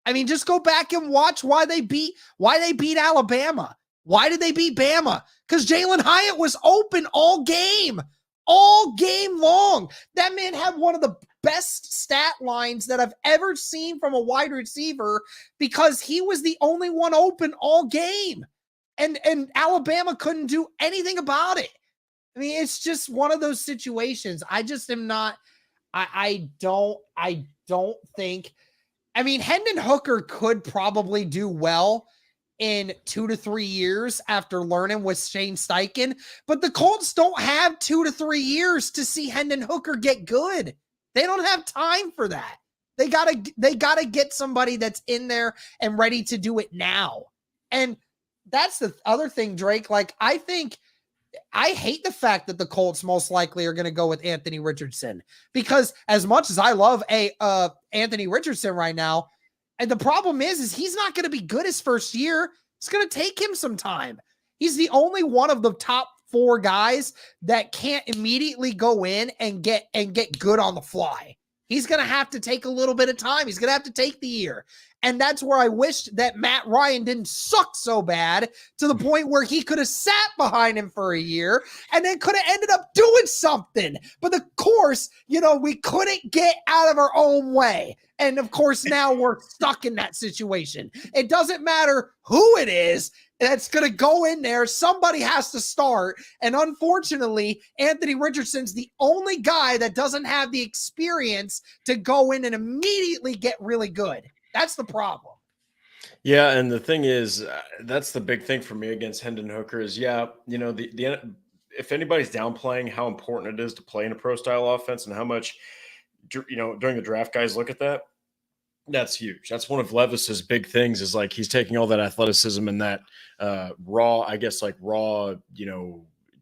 I mean, just go back and watch why they beat Alabama. Why did they beat Bama? Because Jalen Hyatt was open all game long. That man had one of the best stat lines that I've ever seen from a wide receiver because he was the only one open all game. And Alabama couldn't do anything about it. I mean, it's just one of those situations. I just am not, I don't think, I mean, Hendon Hooker could probably do well in 2 to 3 years after learning with Shane Steichen, but the Colts don't have 2 to 3 years to see Hendon Hooker get good. They don't have time for that. They gotta get somebody that's in there and ready to do it now. And that's the other thing, Drake. Like, I hate the fact that the Colts most likely are going to go with Anthony Richardson, because as much as I love Anthony Richardson right now, and the problem is he's not going to be good his first year. It's going to take him some time. He's the only one of the top 4 guys that can't immediately go in and get good on the fly. He's going to have to take a little bit of time. He's going to have to take the year. And that's where I wish that Matt Ryan didn't suck so bad to the point where he could have sat behind him for a year and then could have ended up doing something. But of course, we couldn't get out of our own way. And of course, now we're stuck in that situation. It doesn't matter who it is that's going to go in there. Somebody has to start. And unfortunately, Anthony Richardson's the only guy that doesn't have the experience to go in and immediately get really good. That's the problem. Yeah, and the thing is, that's the big thing for me against Hendon Hooker is, if anybody's downplaying how important it is to play in a pro-style offense and how much, during the draft guys look at that, that's huge. That's one of Levis's big things is like he's taking all that athleticism and that raw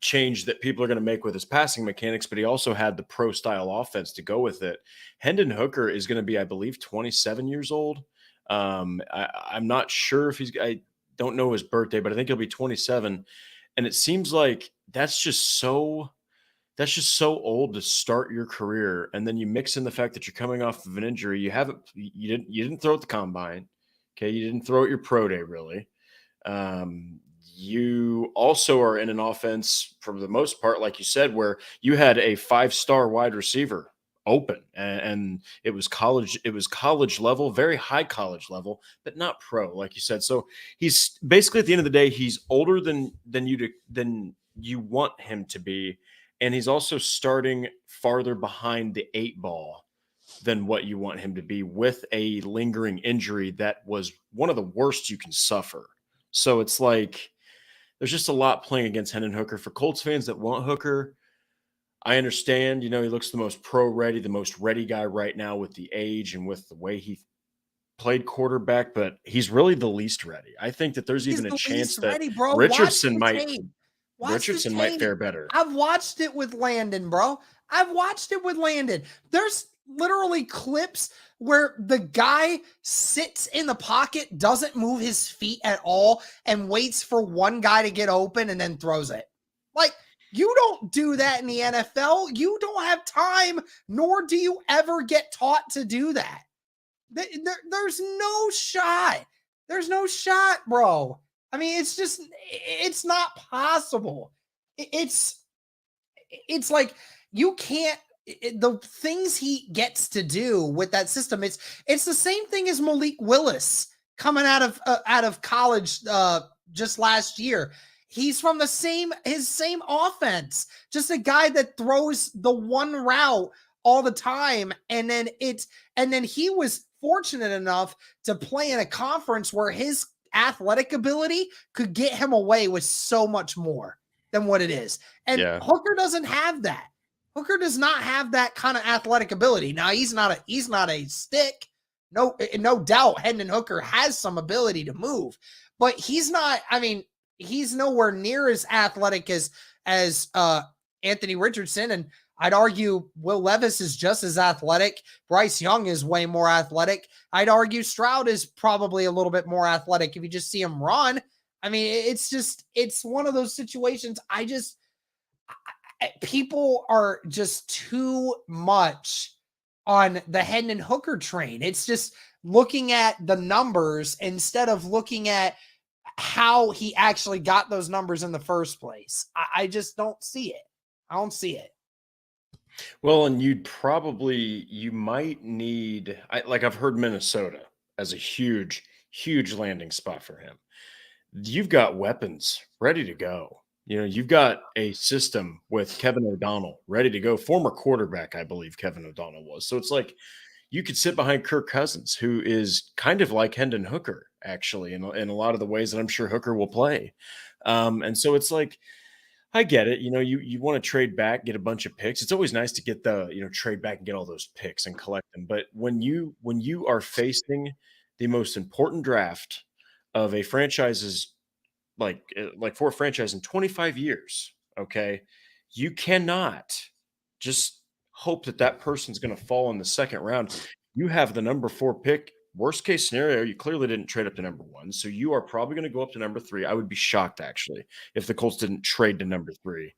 change that people are going to make with his passing mechanics, but he also had the pro-style offense to go with it. Hendon Hooker is going to be, I believe, 27 years old. I'm not sure if I don't know his birthday, but I think he'll be 27. And it seems like that's just so old to start your career. And then you mix in the fact that you're coming off of an injury. You didn't throw at the combine. Okay. You didn't throw at your pro day, really. You also are in an offense for the most part, like you said, where you had a 5-star wide receiver open and it was college level, very high college level, but not pro, like you said. So he's basically, at the end of the day, he's older than you want him to be. And he's also starting farther behind the 8 ball than what you want him to be, with a lingering injury that was one of the worst you can suffer. So it's like, there's just a lot playing against Hendon Hooker. For Colts fans that want Hooker, I understand, he looks the most pro-ready, the most ready guy right now with the age and with the way he played quarterback, but he's really the least ready. I think that there's even a chance that Richardson might fare better. I've watched it with Landon, bro. There's literally clips where the guy sits in the pocket, doesn't move his feet at all, and waits for one guy to get open and then throws it. Like, you don't do that in the NFL. You don't have time, nor do you ever get taught to do that. There's no shot. There's no shot, bro. I mean, it's not possible. It's like you can't. The things he gets to do with that system, it's the same thing as Malik Willis coming out of college just last year. He's from his same offense, just a guy that throws the one route all the time, and then he was fortunate enough to play in a conference where his athletic ability could get him away with so much more than what it is. And Hooker doesn't have that. Hooker does not have that kind of athletic ability. Now he's not a stick. No doubt Hendon Hooker has some ability to move, but he's not, I mean, he's nowhere near as athletic as Anthony Richardson. And I'd argue Will Levis is just as athletic. Bryce Young is way more athletic. I'd argue Stroud is probably a little bit more athletic if you just see him run. I mean, it's one of those situations. People are just too much on the Hendon Hooker train. It's just looking at the numbers instead of looking at how he actually got those numbers in the first place. I just don't see it. I don't see it. Well, and you might need, I've heard Minnesota as a huge, huge landing spot for him. You've got weapons ready to go. You've got a system with Kevin O'Donnell ready to go. Former quarterback, I believe Kevin O'Donnell was. So it's like you could sit behind Kirk Cousins, who is kind of like Hendon Hooker, actually, in a lot of the ways that I'm sure Hooker will play. And so it's like, I get it. You want to trade back, get a bunch of picks. It's always nice to get trade back and get all those picks and collect them. But when you are facing the most important draft of a franchise's for a franchise in 25 years, okay, you cannot just hope that person's going to fall in the second round. You have the number 4 pick. Worst case scenario, you clearly didn't trade up to number 1, so you are probably going to go up to number 3. I would be shocked, actually, if the Colts didn't trade to number 3.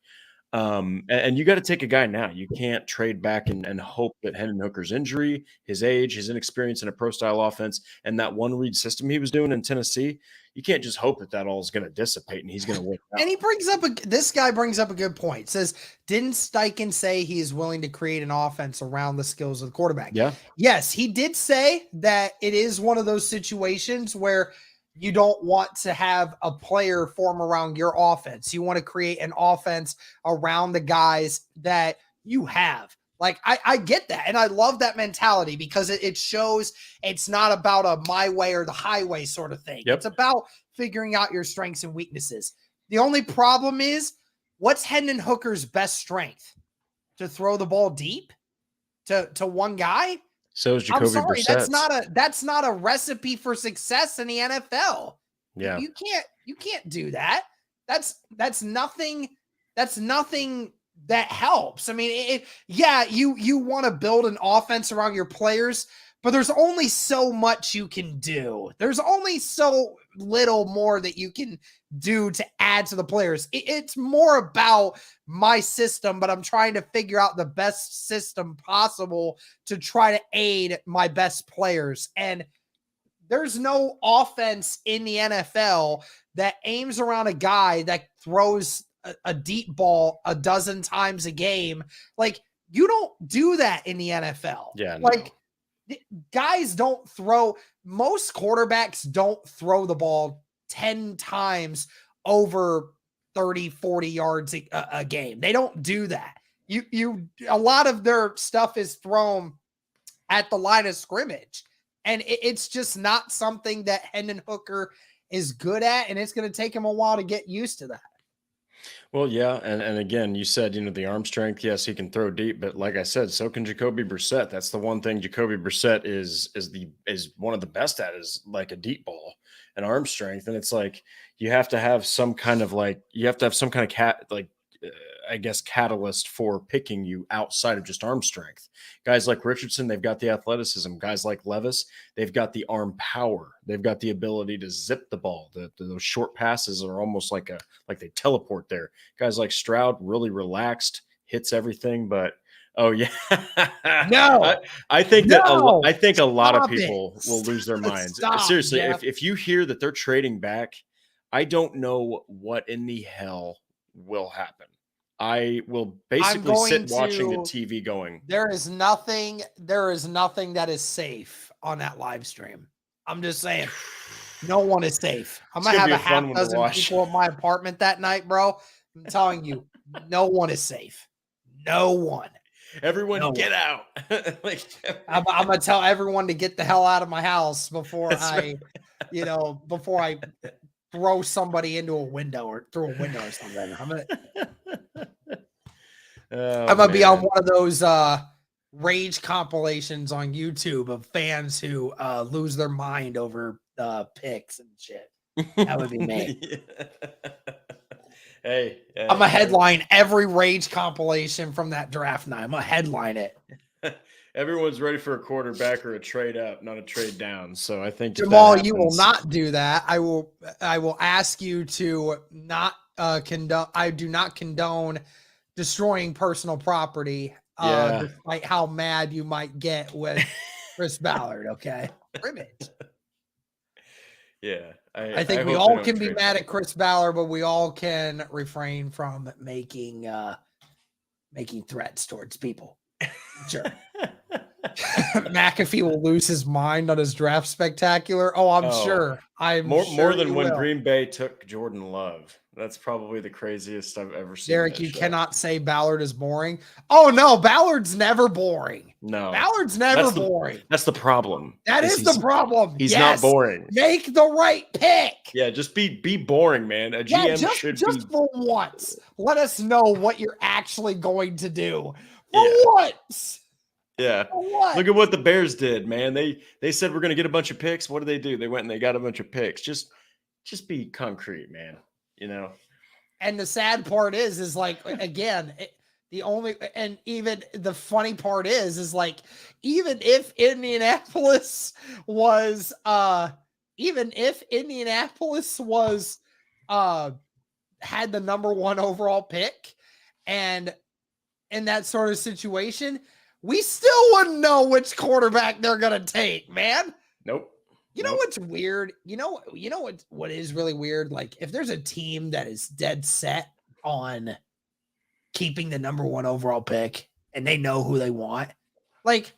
And you got to take a guy now. You can't trade back and hope that Hendon Hooker's injury, his age, his inexperience in a pro-style offense, and that one-read system he was doing in Tennessee, you can't just hope that all is going to dissipate and he's going to win. And this guy brings up a good point. Says, didn't Steichen say he is willing to create an offense around the skills of the quarterback? Yeah. Yes, he did say that it is one of those situations where you don't want to have a player form around your offense. You want to create an offense around the guys that you have. Like, I get that. And I love that mentality because it shows it's not about a my way or the highway sort of thing. Yep. It's about figuring out your strengths and weaknesses. The only problem is, what's Hendon Hooker's best strength? To throw the ball deep to one guy? So is Jacoby Brissett. That's not a recipe for success in the NFL. Yeah. You can't do that. That's nothing that helps. I mean, you want to build an offense around your players, but there's only so much you can do. There's only so little more that you can do to add to the players. It's more about my system, but I'm trying to figure out the best system possible to try to aid my best players. And there's no offense in the NFL that aims around a guy that throws a deep ball a dozen times a game. Like, you don't do that in the NFL. Yeah. No. Like, guys don't throw, most quarterbacks don't throw the ball 10 times over 30, 40 yards a game. They don't do that. A lot of their stuff is thrown at the line of scrimmage. And it's just not something that Hendon Hooker is good at. And it's going to take him a while to get used to that. Well, yeah, and again, you said, the arm strength, yes, he can throw deep, but like I said, so can Jacoby Brissett. That's the one thing Jacoby Brissett is one of the best at, is like a deep ball and arm strength. And it's like you have to have some kind of I guess, catalyst for picking you outside of just arm strength. Guys like Richardson, they've got the athleticism. Guys like Levis, they've got the arm power. They've got the ability to zip the ball. Those short passes are almost like they teleport there. Guys like Stroud, really relaxed, hits everything, but oh yeah, No, I think that no, I think a lot of stop it. people will lose their minds. Stop, Seriously, Jeff. if you hear that they're trading back, I don't know what in the hell will happen. I will basically sit watching the TV going, there is nothing that is safe on that live stream. I'm just saying, no one is safe. I'm gonna have a half dozen people at my apartment that night, bro. I'm telling you, no one is safe. No one. Everyone get out. Like, I'm gonna tell everyone to get the hell out of my house before before I throw somebody into a window or through a window or something. I'm gonna be on one of those rage compilations on YouTube of fans who lose their mind over picks and shit. That would be me. Hey, I'm a headline every rage compilation from that draft night. I'm a headline it. Everyone's ready for a quarterback or a trade up, not a trade down. So I think Jamal, you will not do that. I will ask you to not condone. I do not condone destroying personal property. Despite how mad you might get with Chris Ballard. Okay, Ribbit. Yeah, I think we all can be mad at Chris Ballard, but we all can refrain from making threats towards people. Sure. McAfee will lose his mind on his draft spectacular. Oh, I'm sure. I'm more than when Green Bay took Jordan Love. That's probably the craziest I've ever seen. Derek, you cannot say Ballard is boring. Oh no, Ballard's never boring. No, Ballard's never boring. That's the problem. That is the problem. He's not boring. Make the right pick. Yeah, just be boring, man. A GM should just for once. Let us know what you're actually going to do. For once. Yeah. Look at what the Bears did, man. They said we're going to get a bunch of picks. What did they do? They went and they got a bunch of picks. Just be concrete, man. You know. And the sad part is like, again, even the funny part is like, even if Indianapolis was had the number 1 overall pick, and in that sort of situation, we still wouldn't know which quarterback they're gonna take, man. Nope. You know what's weird? You know what is really weird? Like, if there's a team that is dead set on keeping the number 1 overall pick and they know who they want, like,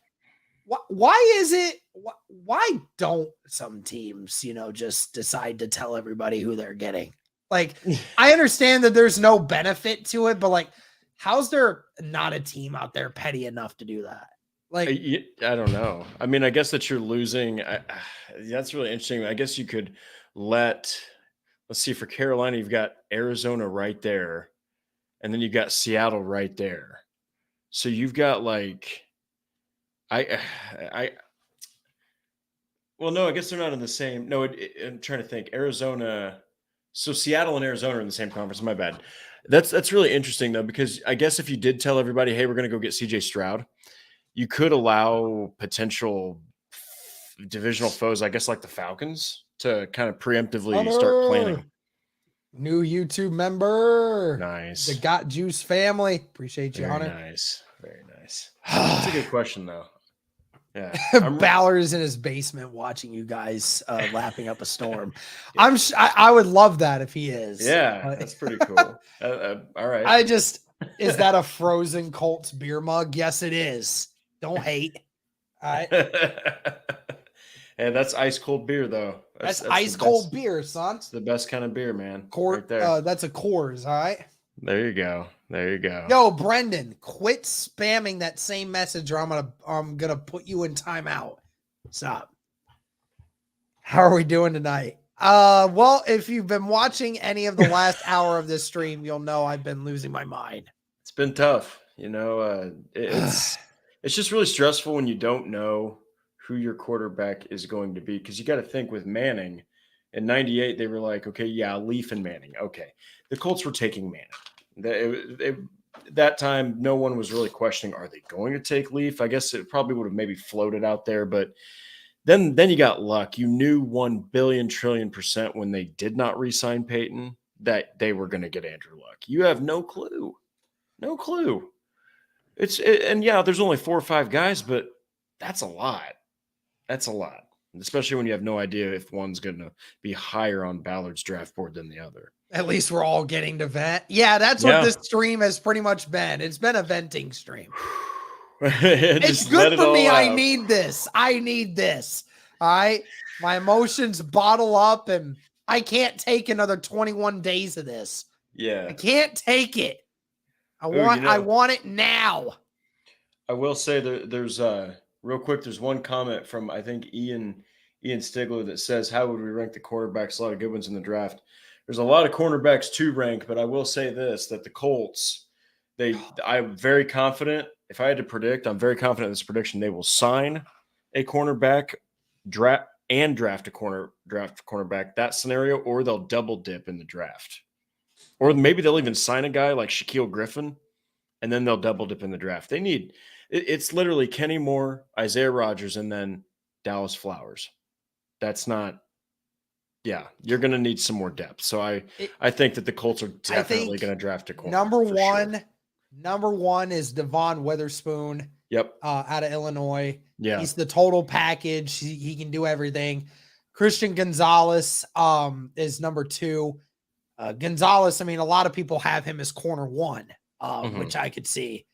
why don't some teams, just decide to tell everybody who they're getting? Like, I understand that there's no benefit to it, but like, how's there not a team out there petty enough to do that? Like, I don't know. I mean, I guess that you're losing. That's really interesting. I guess you could let's see, for Carolina, you've got Arizona right there, and then you've got Seattle right there. So you've got like, well, no, I guess they're not in the same. No, I'm trying to think. Arizona. So Seattle and Arizona are in the same conference. My bad. That's really interesting though, because I guess if you did tell everybody, hey, we're going to go get CJ Stroud, you could allow potential divisional foes, I guess, like the Falcons, to kind of preemptively start planning. New YouTube member. Nice. The Got Juice family. Appreciate you, Hunter. Nice. Very nice. That's a good question, though. Yeah. Ballard is in his basement watching you guys lapping up a storm. Yeah. I would love that if he is. Yeah, that's pretty cool. All right. Is that a frozen Colts beer mug? Yes, it is. Don't hate. All right. And that's ice cold beer, though. That's ice cold beer, son. It's the best kind of beer, man. Right there. That's a Coors, all right? There you go. Yo, Brendan, quit spamming that same message or I'm gonna put you in timeout. Stop. How are we doing tonight? Well, if you've been watching any of the last hour of this stream, you'll know I've been losing my mind. It's been tough. It's just really stressful when you don't know who your quarterback is going to be, because you got to think with Manning in 98, they were like, okay, yeah, Leaf and Manning. Okay. The Colts were taking Manning. that time, no one was really questioning, are they going to take Leaf? I guess it probably would have maybe floated out there, but then you got luck. You knew 1 billion trillion% when they did not re-sign Peyton that they were going to get Andrew Luck. You have no clue. No clue. And yeah, there's only 4 or 5 guys, but that's a lot. That's a lot, especially when you have no idea if one's going to be higher on Ballard's draft board than the other. At least we're all getting to vent. Yeah, that's what this stream has pretty much been. It's been a venting stream. It's good for me. I need this. I need this. All right. My emotions bottle up and I can't take another 21 days of this. Yeah. I can't take it. I want it now. I will say there's real quick, there's one comment from I think Ian Stigler that says, how would we rank the quarterbacks? A lot of good ones in the draft. There's a lot of cornerbacks to rank, but I will say this, that the Colts, I'm very confident. If I had to predict, I'm very confident in this prediction. They will sign a cornerback, draft a cornerback, that scenario, or they'll double dip in the draft. Or maybe they'll even sign a guy like Shaquille Griffin, and then they'll double dip in the draft. They need it's literally Kenny Moore, Isaiah Rodgers, and then Dallas Flowers. That's not you're going to need some more depth. So I think that the Colts are definitely going to draft a corner. Number one is Devon Witherspoon. Yep. Out of Illinois. Yeah. He's the total package. He can do everything. Christian Gonzalez is number 2. Gonzalez, I mean, a lot of people have him as corner 1, which I could see.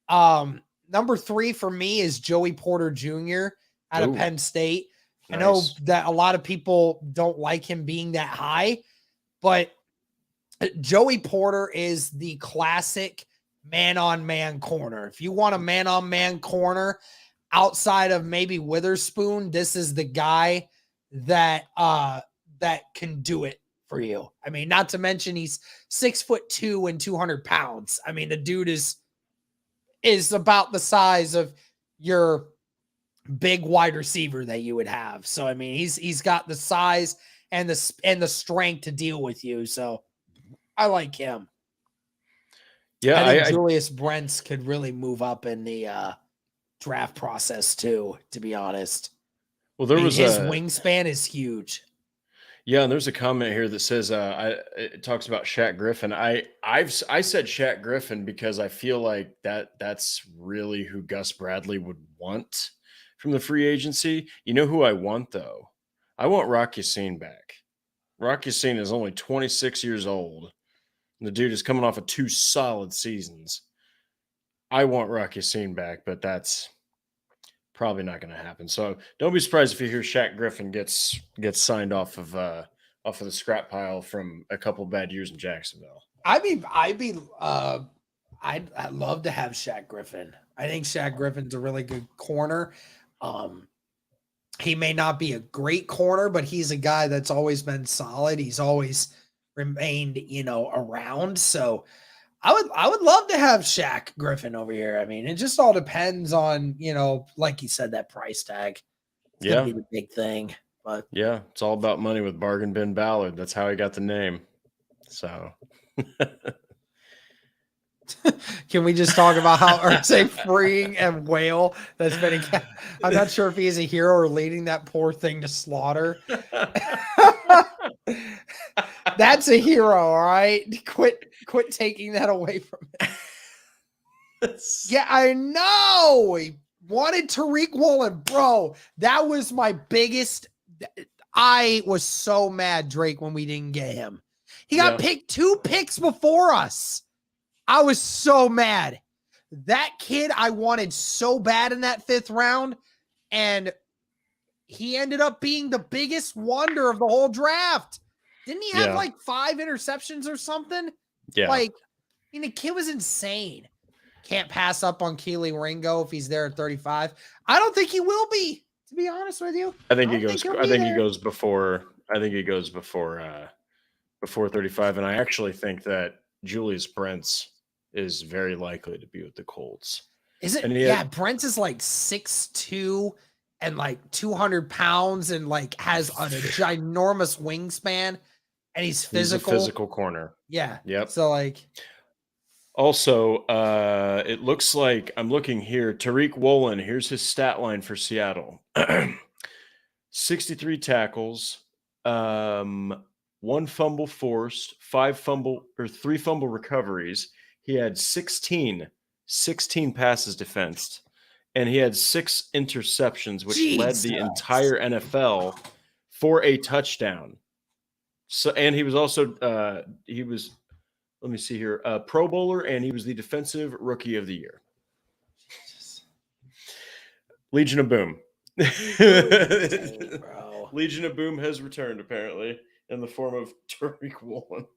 Number 3 for me is Joey Porter Jr. out of Penn State. Nice. I know that a lot of people don't like him being that high, but Joey Porter is the classic man-on-man corner. If you want a man-on-man corner outside of maybe Witherspoon, this is the guy that can do it for you. I mean, not to mention he's 6'2" and 200 pounds. I mean, the dude is about the size of your big wide receiver that you would have. So I mean, he's got the size and the strength to deal with you. So I like him. Yeah, I think Julius Brents could really move up in the draft process too, to be honest. Well, his wingspan is huge. Yeah, and there's a comment here that says it talks about Shaq Griffin. I said Shaq Griffin because I feel like that's really who Gus Bradley would want from the free agency. You know who I want though? I want Rock Yassin back. Rock Yassin is only 26 years old. And the dude is coming off of 2 solid seasons. I want Rock Yassin back, but that's probably not going to happen. So don't be surprised if you hear Shaq Griffin gets signed off of the scrap pile from a couple bad years in Jacksonville. I'd love to have Shaq Griffin. I think Shaq Griffin's a really good corner. He may not be a great corner, but he's a guy that's always been solid. He's always remained, around. So I would love to have Shaq Griffin over here. I mean, it just all depends on, like you said, that price tag. It's gonna be the big thing. But yeah, it's all about money with Bargain Bin Ballard. That's how he got the name. So can we just talk about how Irsay freeing and Whale that's been I'm not sure if he's a hero or leading that poor thing to slaughter. That's a hero, all right? Quit taking that away from him. Yeah, I know. He wanted Tariq Woolen, bro. That was my biggest. I was so mad, Drake, when we didn't get him. He got picked 2 picks before us. I was so mad. That kid I wanted so bad in that 5th round, and he ended up being the biggest wonder of the whole draft. Didn't he have like 5 interceptions or something? Yeah. The kid was insane. Can't pass up on Keely Ringo if he's there at 35. I don't think he will be, to be honest with you. I think he goes before 35. And I actually think that Julius Brents is very likely to be with the Colts. Is it? Brents is like 6'2" and like 200 pounds and like has a ginormous wingspan, and he's physical. He's a physical corner. Yeah. Yep. So like, Also, it looks like I'm looking here. Tariq Woolen, here's his stat line for Seattle: 63 tackles, one fumble forced, three fumble recoveries. He had 16 passes defensed, and he had 6 interceptions, which led the entire NFL for a touchdown. So, and he was also let me see here, Pro Bowler, and he was the Defensive Rookie of the Year. Jesus. Legion of Boom. Bro. Legion of Boom has returned, apparently, in the form of Tariq Woolen.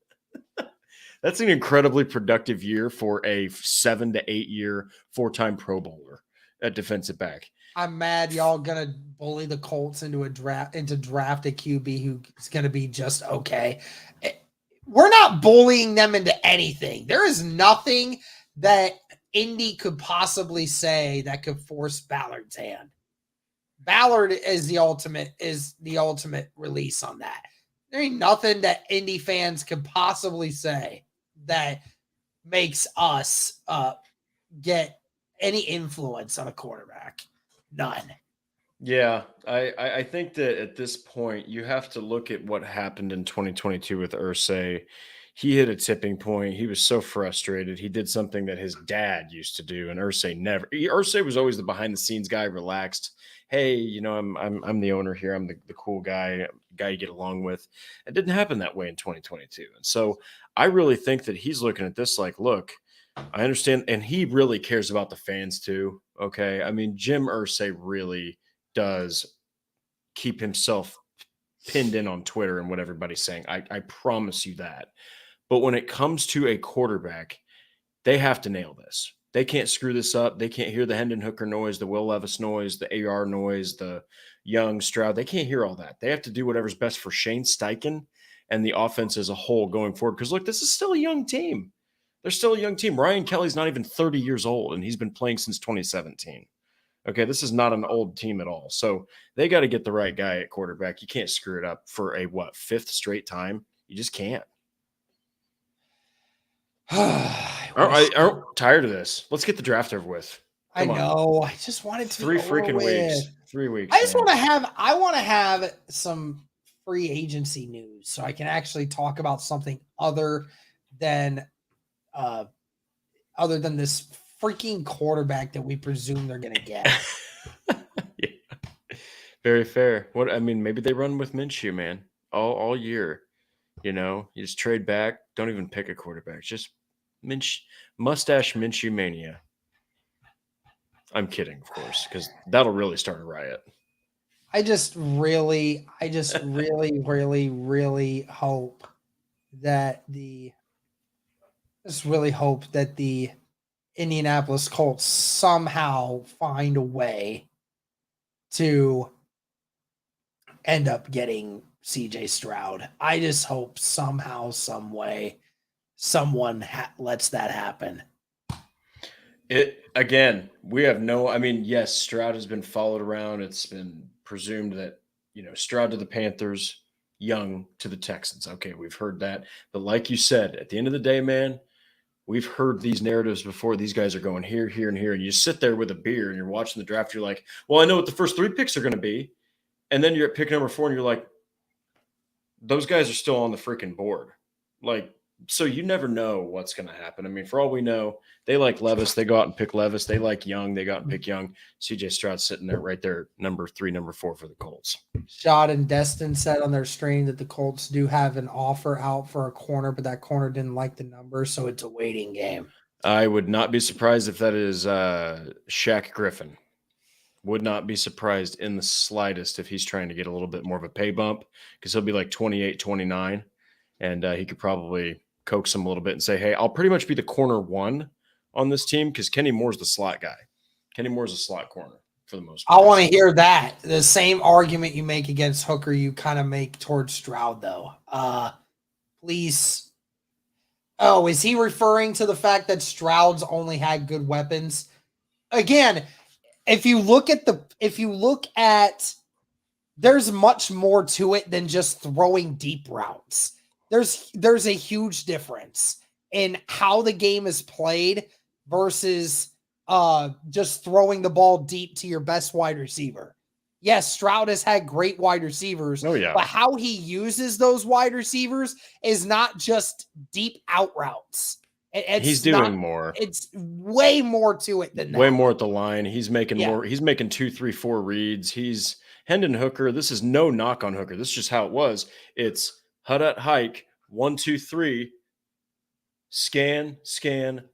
That's an incredibly productive year for a 7 to 8 year 4-time Pro Bowler at defensive back. I'm mad y'all gonna bully the Colts into draft a QB who's gonna be just okay. We're not bullying them into anything. There is nothing that Indy could possibly say that could force Ballard's hand. Ballard is the ultimate release on that. There ain't nothing that Indy fans could possibly say that makes us get any influence on a quarterback. None. Yeah, I think that at this point you have to look at what happened in 2022 with Irsay. He hit a tipping point. He was so frustrated. He did something that his dad used to do, and Irsay never. Irsay was always the behind the scenes guy, relaxed. Hey, I'm the owner here. I'm the cool guy you get along with. It didn't happen that way in 2022, and so I really think that he's looking at this like, look, I understand, and he really cares about the fans too. Okay, I mean, Jim Irsay really does keep himself pinned in on Twitter and what everybody's saying. I promise you that. But when it comes to a quarterback, they have to nail this. They can't screw this up. They can't hear the Hendon Hooker noise, the Will Levis noise, the AR noise, the Young Stroud. They can't hear all that. They have to do whatever's best for Shane Steichen and the offense as a whole going forward. Because look, this is still a young team. They're still a young team. Ryan Kelly's not even 30 years old, and he's been playing since 2017. Okay, this is not an old team at all. So they got to get the right guy at quarterback. You can't screw it up for a, 5th straight time? You just can't. I'm tired of this. Let's get the draft over with. Come on. I just wanted to 3 freaking weeks. 3 weeks. I want to have some free agency news so I can actually talk about something other than this freaking quarterback that we presume they're going to get. Yeah. Very fair. Maybe they run with Minshew, man, all year. You just trade back. Don't even pick a quarterback. Just mustache Minshew mania. I'm kidding, of course, because that'll really start a riot. I just really, really hope that the Indianapolis Colts somehow find a way to end up getting CJ Stroud. I just hope somehow, some way, someone lets that happen. We have yes, Stroud has been followed around. It's been presumed that, Stroud to the Panthers, Young to the Texans. Okay, we've heard that. But like you said, at the end of the day, man, we've heard these narratives before. These guys are going here, here, and here. And you sit there with a beer and you're watching the draft. You're like, well, I know what the first 3 picks are going to be. And then you're at pick number 4 and you're like, those guys are still on the freaking board. So you never know what's going to happen. For all we know, they like Levis. They go out and pick Levis. They like Young. They go out and pick Young. CJ Stroud sitting there right there, number 3, number 4 for the Colts. Shad and Destin said on their stream that the Colts do have an offer out for a corner, but that corner didn't like the number, so it's a waiting game. I would not be surprised if that is Shaq Griffin. Would not be surprised in the slightest if he's trying to get a little bit more of a pay bump, because he'll be like 28, 29, and he could probably coax him a little bit and say, hey, I'll pretty much be the corner 1 on this team because Kenny Moore's the slot guy. Kenny Moore's a slot corner for the most part. I want to hear that. The same argument you make against Hooker, you kind of make towards Stroud, though. Please. Oh, is he referring to the fact that Stroud's only had good weapons? Again, if you look at there's much more to it than just throwing deep routes. There's a huge difference. in how the game is played versus just throwing the ball deep to your best wide receiver. Yes, Stroud has had great wide receivers, Oh, yeah. but how he uses those wide receivers is not just deep out routes. He's It's doing not, more. it's way more to it than Way that. more at the line. He's making Yeah. more. He's making 2, 3, 4 reads. He's Hendon Hooker. This is no knock on Hooker. This is just how it was. It's hut at hike, 1, 2, 3, scan,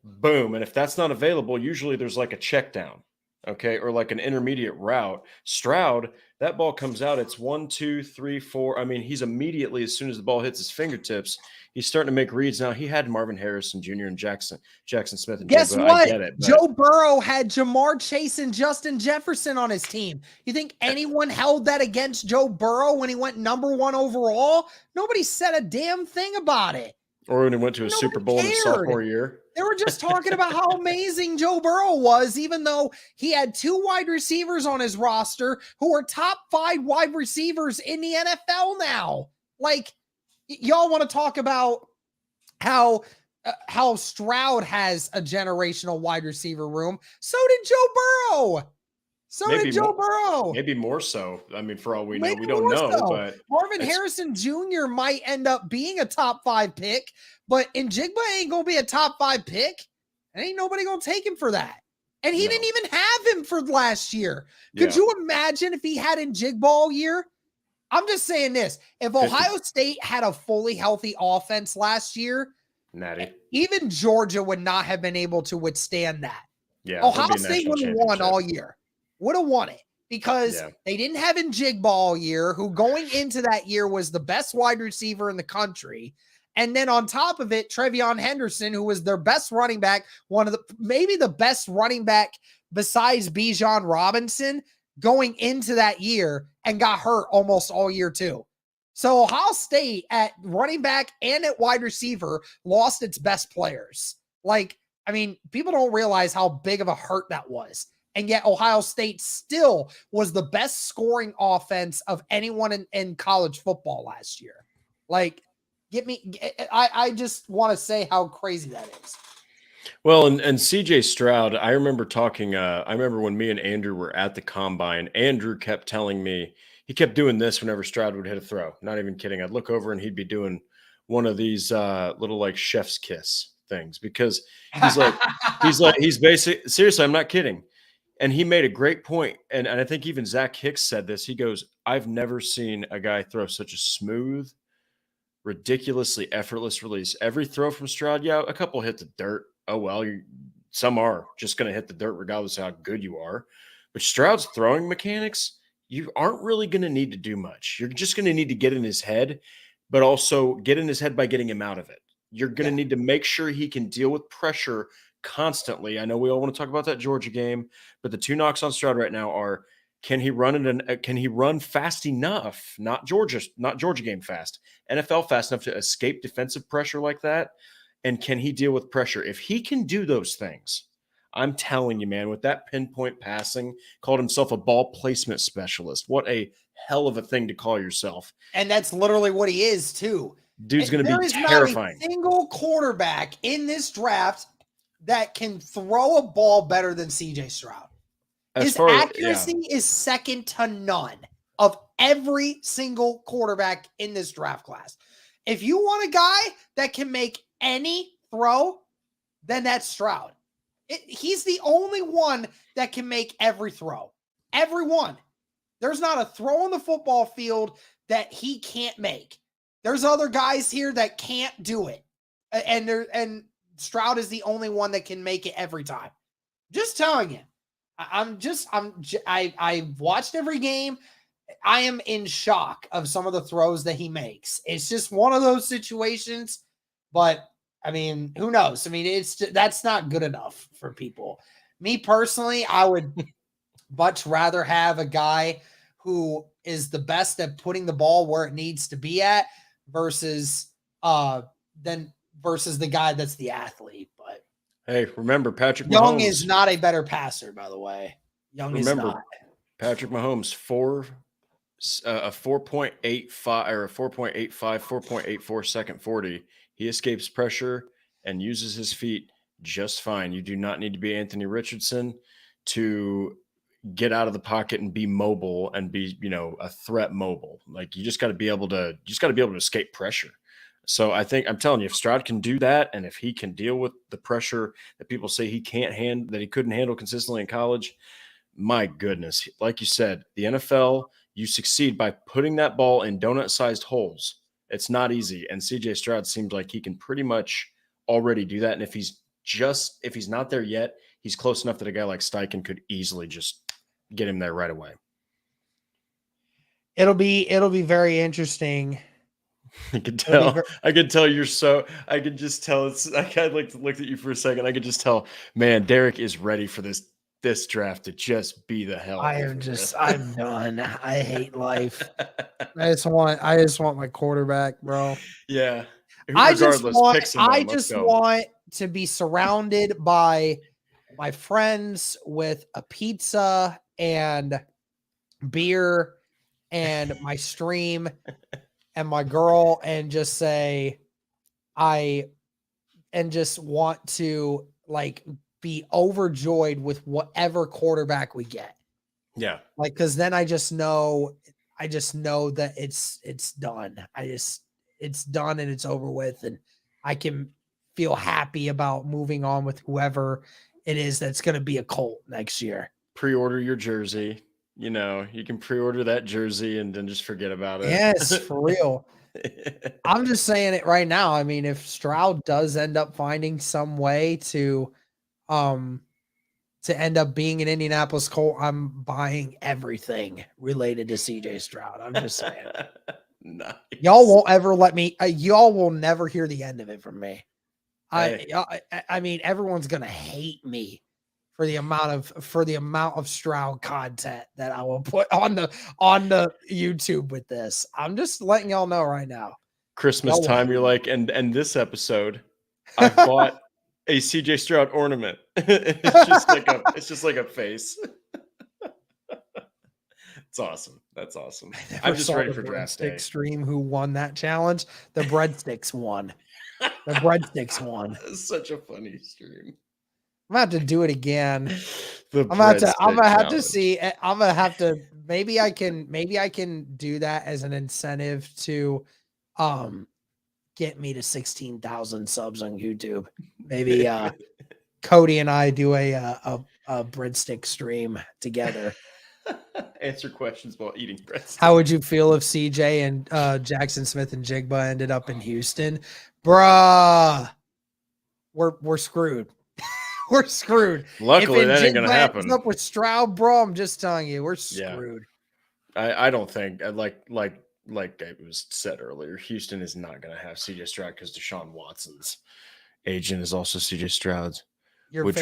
boom. And if that's not available, usually there's like a check down, okay, or like an intermediate route. Stroud, that ball comes out, it's 1, 2, 3, 4. I mean, he's immediately, as soon as the ball hits his fingertips, he's starting to make reads. Now, he had Marvin Harrison Jr. and Jackson Smith and Guess Jigba. what? I get it. But Joe Burrow had Jamar Chase and Justin Jefferson on his team. You think anyone held that against Joe Burrow when he went #1 overall? Nobody said a damn thing about it. or when he went to a Super Bowl in his sophomore year. They were just talking about how amazing Joe Burrow was, even though he had 2 wide receivers on his roster who are top 5 wide receivers in the NFL now. Like, y'all want to talk about how Stroud has a generational wide receiver room. So did Joe Burrow. Maybe more so. I mean, for all we know, Maybe we don't more know. so. But Marvin Harrison Jr. might end up being a top 5 pick, but Njigba ain't going to be a top 5 pick. And ain't nobody going to take him for that. And he didn't even have him for last year. Could you imagine if he had Njigba all year? I'm just saying this. If Ohio State had a fully healthy offense last year, Natty, even Georgia would not have been able to withstand that. Yeah, Ohio State would have won all year. Would have won it because they didn't have Njigba all year, who going into that year was the best wide receiver in the country. And then on top of it, Trevion Henderson, who was their best running back, maybe the best running back besides Bijan Robinson going into that year, and got hurt almost all year too. So Ohio State at running back and at wide receiver lost its best players. Like, I mean, people don't realize how big of a hurt that was. And yet Ohio State still was the best scoring offense of anyone in college football last year. Like, I just want to say how crazy that is. Well, and CJ Stroud, I remember I remember when me and Andrew were at the combine, Andrew kept telling me, he kept doing this whenever Stroud would hit a throw. Not even kidding. I'd look over and he'd be doing one of these little like chef's kiss things, because he's basic. Seriously, I'm not kidding. And he made a great point. And I think even Zach Hicks said this. He goes, I've never seen a guy throw such a smooth, ridiculously effortless release. Every throw from Stroud, a couple hit the dirt. Oh, well, some are just going to hit the dirt regardless of how good you are. But Stroud's throwing mechanics, you aren't really going to need to do much. You're just going to need to get in his head, but also get in his head by getting him out of it. You're going to need to make sure he can deal with pressure constantly. I know we all want to talk about that Georgia game, but the 2 knocks on Stroud right now are, can he run fast enough? Not Georgia game fast, NFL fast enough to escape defensive pressure like that. And can he deal with pressure? If he can do those things, I'm telling you, man, with that pinpoint passing, called himself a ball placement specialist. What a hell of a thing to call yourself. And that's literally what he is too. Dude's going to be terrifying. There is not a single quarterback in this draft that can throw a ball better than CJ Stroud. His accuracy is second to none of every single quarterback in this draft class. If you want a guy that can make any throw, then that's Stroud. He's the only one that can make every throw. Every one. There's not a throw on the football field that he can't make. There's other guys here that can't do it. And Stroud is the only one that can make it every time. Just telling you. I've watched every game. I am in shock of some of the throws that he makes. It's just one of those situations, but I mean, who knows? I mean, that's not good enough for people. Me personally, I would much rather have a guy who is the best at putting the ball where it needs to be at versus the guy that's the athlete. But hey, remember Patrick Young Mahomes is not a better passer, by the way. Young is not. Patrick Mahomes, a 4.85 or a 4.85, 4.84 second 40. He escapes pressure and uses his feet just fine. You do not need to be Anthony Richardson to get out of the pocket and be mobile and be, a threat mobile. Like you just got to be able to escape pressure. So I'm telling you, if Stroud can do that, and if he can deal with the pressure that people say he couldn't handle consistently in college, my goodness, like you said, the NFL, you succeed by putting that ball in donut-sized holes. It's not easy. And CJ Stroud seems like he can pretty much already do that. And if he's not there yet, he's close enough that a guy like Steichen could easily just get him there right away. It'll be very interesting. I could tell. I could tell you're so. I could just tell. I kind of like looked at you for a second. I could just tell, man, Derek is ready for this draft to just be the hell. I'm done. I hate life. I just want my quarterback, bro. Yeah. I just want to be surrounded by my friends with a pizza and beer and my stream and my girl, and just say just want to like be overjoyed with whatever quarterback we get. Yeah. Like, cause then I just know that it's done. It's done and it's over with, and I can feel happy about moving on with whoever it is that's going to be a Colt next year. Pre-order your jersey. You can pre-order that jersey and then just forget about it. Yes, for real. I'm just saying it right now. I mean, if Stroud does end up finding some way to end up being an Indianapolis Colt, I'm buying everything related to CJ Stroud. I'm just saying. Nice. Y'all won't ever let me. Y'all will never hear the end of it from me. I mean, everyone's gonna hate me for the amount of Stroud content that I will put on the YouTube with this. I'm just letting y'all know right now. Christmas time, you're like, and this episode, I've bought a CJ Stroud ornament. It's just like a face. It's awesome. That's awesome. I'm just ready for draft day. Stream who won that challenge? The breadsticks won. The breadsticks won. Such a funny stream. I'm gonna have to do it again. I'm gonna have to see. I'm gonna have to. Maybe I can do that as an incentive to, get me to 16,000 subs on YouTube. Maybe Cody and I do a breadstick stream together. Answer questions while eating breadsticks. How would you feel if CJ and Jackson Smith and Jigba ended up in Houston? Bruh, we're screwed. We're screwed. Luckily, that ain't gonna happen. Ends up with Stroud, bro. I'm just telling you, we're screwed. Yeah. I don't think like it was said earlier, Houston is not gonna have CJ Stroud because Deshaun Watson's agent is also CJ Stroud's. Would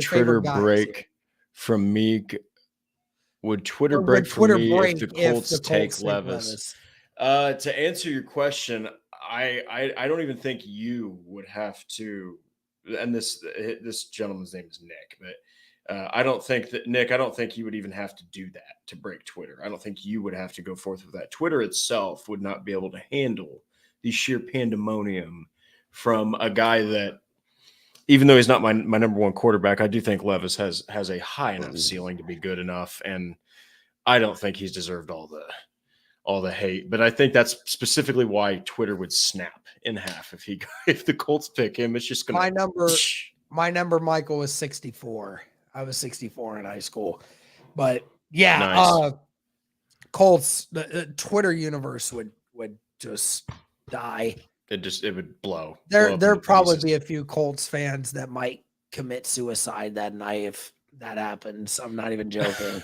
Twitter break from me? Would Twitter break from me if the Colts take Levis? To answer your question, I don't even think you would have to. And this gentleman's name is Nick, but I don't think you would even have to do that to break Twitter. I don't think you would have to go forth with that. Twitter itself would not be able to handle the sheer pandemonium from a guy that, even though he's not my number one quarterback, I do think Levis has a high enough ceiling to be good enough, and I don't think he's deserved all the hate. But I think that's specifically why Twitter would snap in half if the Colts pick him. It's just gonna. My number, Michael, was 64. I was 64 in high school, but yeah, nice. Colts. The Twitter universe would just die. It would blow. There'd probably be a few Colts fans that might commit suicide that night if that happens. I'm not even joking.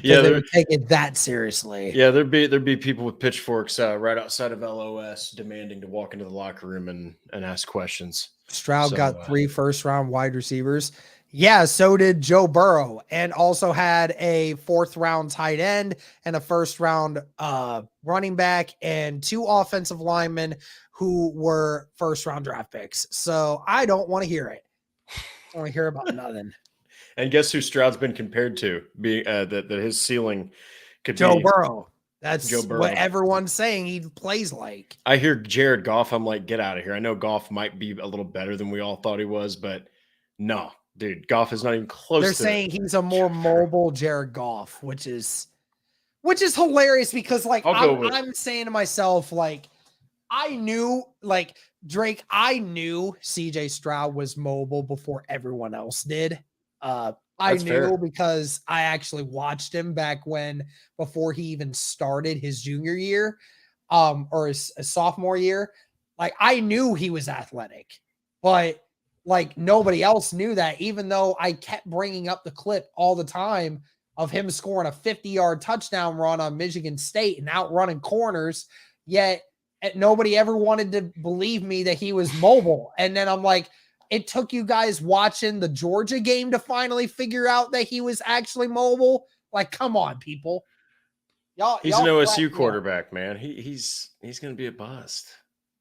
Yeah, they would take it that seriously. Yeah, there'd be people with pitchforks right outside of LOS demanding to walk into the locker room and ask questions. Stroud got 3 first-round wide receivers. Yeah, so did Joe Burrow, and also had a 4th-round tight end and a 1st-round running back and 2 offensive linemen who were 1st-round draft picks. So I don't want to hear it. I don't want to hear about nothing. And guess who Stroud's been compared to? That his ceiling could Joe be Burrow. That's Joe Burrow. what everyone's saying he plays like. I hear Jared Goff. I'm like, get out of here. I know Goff might be a little better than we all thought he was, but no, dude, Goff is not even close. They're to saying he's a more mobile Jared Goff, which is hilarious because like I'm saying to myself, like, I knew like Drake, I knew CJ Stroud was mobile before everyone else did. I knew fair. Because I actually watched him back before he even started his junior year, or his sophomore year. Like, I knew he was athletic, but like nobody else knew that, even though I kept bringing up the clip all the time of him scoring a 50-yard touchdown run on Michigan State and outrunning corners, yet nobody ever wanted to believe me that he was mobile. And then I'm like, it took you guys watching the Georgia game to finally figure out that he was actually mobile. Like, come on, people. He's an OSU quarterback, man. He's going to be a bust.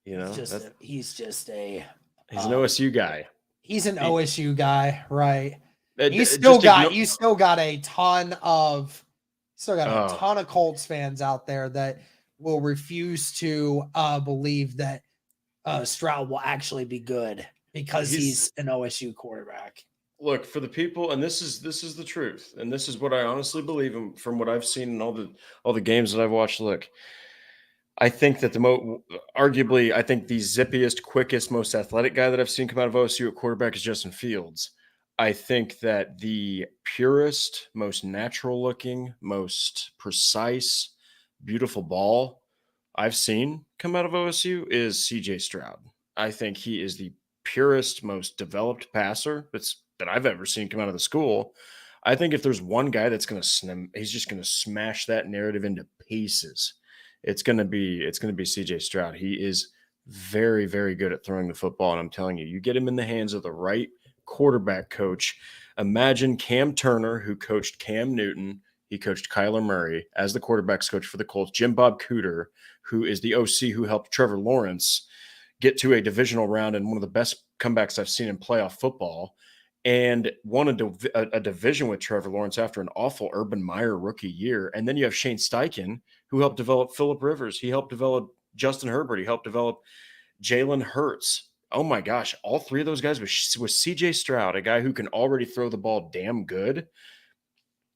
You know, he's an OSU guy. He's an OSU guy, right? You still got a ton of Colts fans out there that will refuse to believe that Stroud will actually be good because he's an OSU quarterback. Look, for the people, and this is the truth, and this is what I honestly believe from what I've seen in all the games that I've watched. Look, I think that arguably, I think the zippiest, quickest, most athletic guy that I've seen come out of OSU at quarterback is Justin Fields. I think that the purest, most natural looking, most precise, beautiful ball I've seen come out of OSU is CJ Stroud. I think he is the purest, most developed passer that I've ever seen come out of the school. I think if there's one guy that's he's just going to smash that narrative into pieces. It's going to be CJ Stroud. He is very, very good at throwing the football. And I'm telling you, you get him in the hands of the right quarterback coach. Imagine Cam Turner, who coached Cam Newton. He coached Kyler Murray as the quarterback's coach for the Colts. Jim Bob Cooter, who is the OC who helped Trevor Lawrence get to a divisional round and one of the best comebacks I've seen in playoff football, and won a division with Trevor Lawrence after an awful Urban Meyer rookie year. And then you have Shane Steichen, who helped develop Phillip Rivers. He helped develop Justin Herbert. He helped develop Jalen Hurts. Oh my gosh, all three of those guys with CJ Stroud, a guy who can already throw the ball damn good.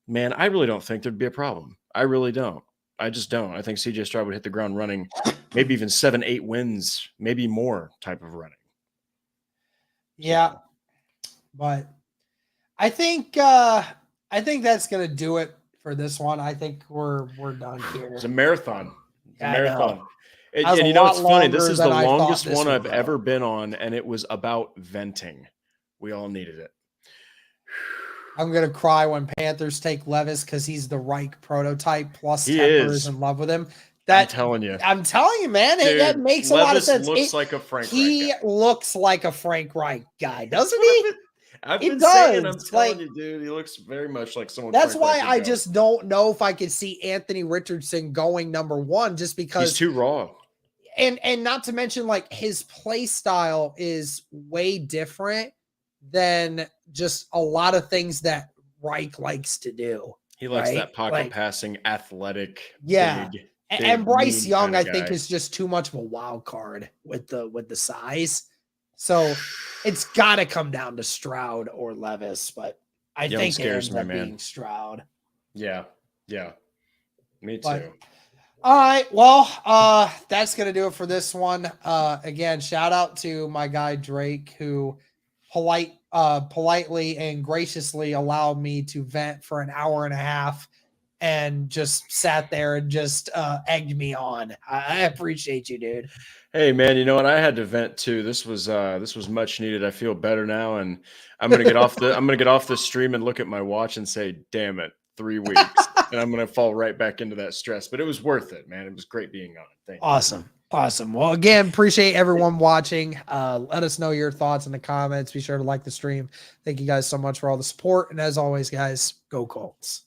Man, I really don't think there'd be a problem. I really don't. I just don't. I think CJ Stroud would hit the ground running, maybe even 7-8 wins, maybe more type of running. Yeah. But I think that's going to do it for this one. I think we're done here. It's a marathon. And you know what's funny? This is the longest one I've ever been on, and it was about venting. We all needed it. I'm going to cry when Panthers take Levis because he's the Reich prototype, plus Tepper is in love with him. I'm telling you, man. Dude, that makes a lot of sense. Looks like a Frank Reich guy. He looks like a Frank Reich guy, doesn't he? I'm telling you, dude, he looks very much like someone. That's why I just don't know if I could see Anthony Richardson going number one, just because he's too raw. And not to mention, like, his play style is way different than just a lot of things that Reich likes to do. He likes that pocket passing, athletic. Yeah. Big, and Bryce Young, I think, is just too much of a wild card with the size. So it's got to come down to Stroud or Levis, but I think it ends up being Stroud. Yeah. Me too. All right. Well, that's going to do it for this one. Again, shout out to my guy Drake, who politely and graciously allowed me to vent for an hour and a half and just sat there and just egged me on. I appreciate you, dude. Hey man, you know what? I had to vent too. This was much needed. I feel better now, and I'm gonna get off the stream and look at my watch and say, "Damn it, 3 weeks," and I'm gonna fall right back into that stress. But it was worth it, man. It was great being on. Thank you. Awesome. Well, again, appreciate everyone watching. Let us know your thoughts in the comments. Be sure to like the stream. Thank you guys so much for all the support, and as always, guys, go Colts.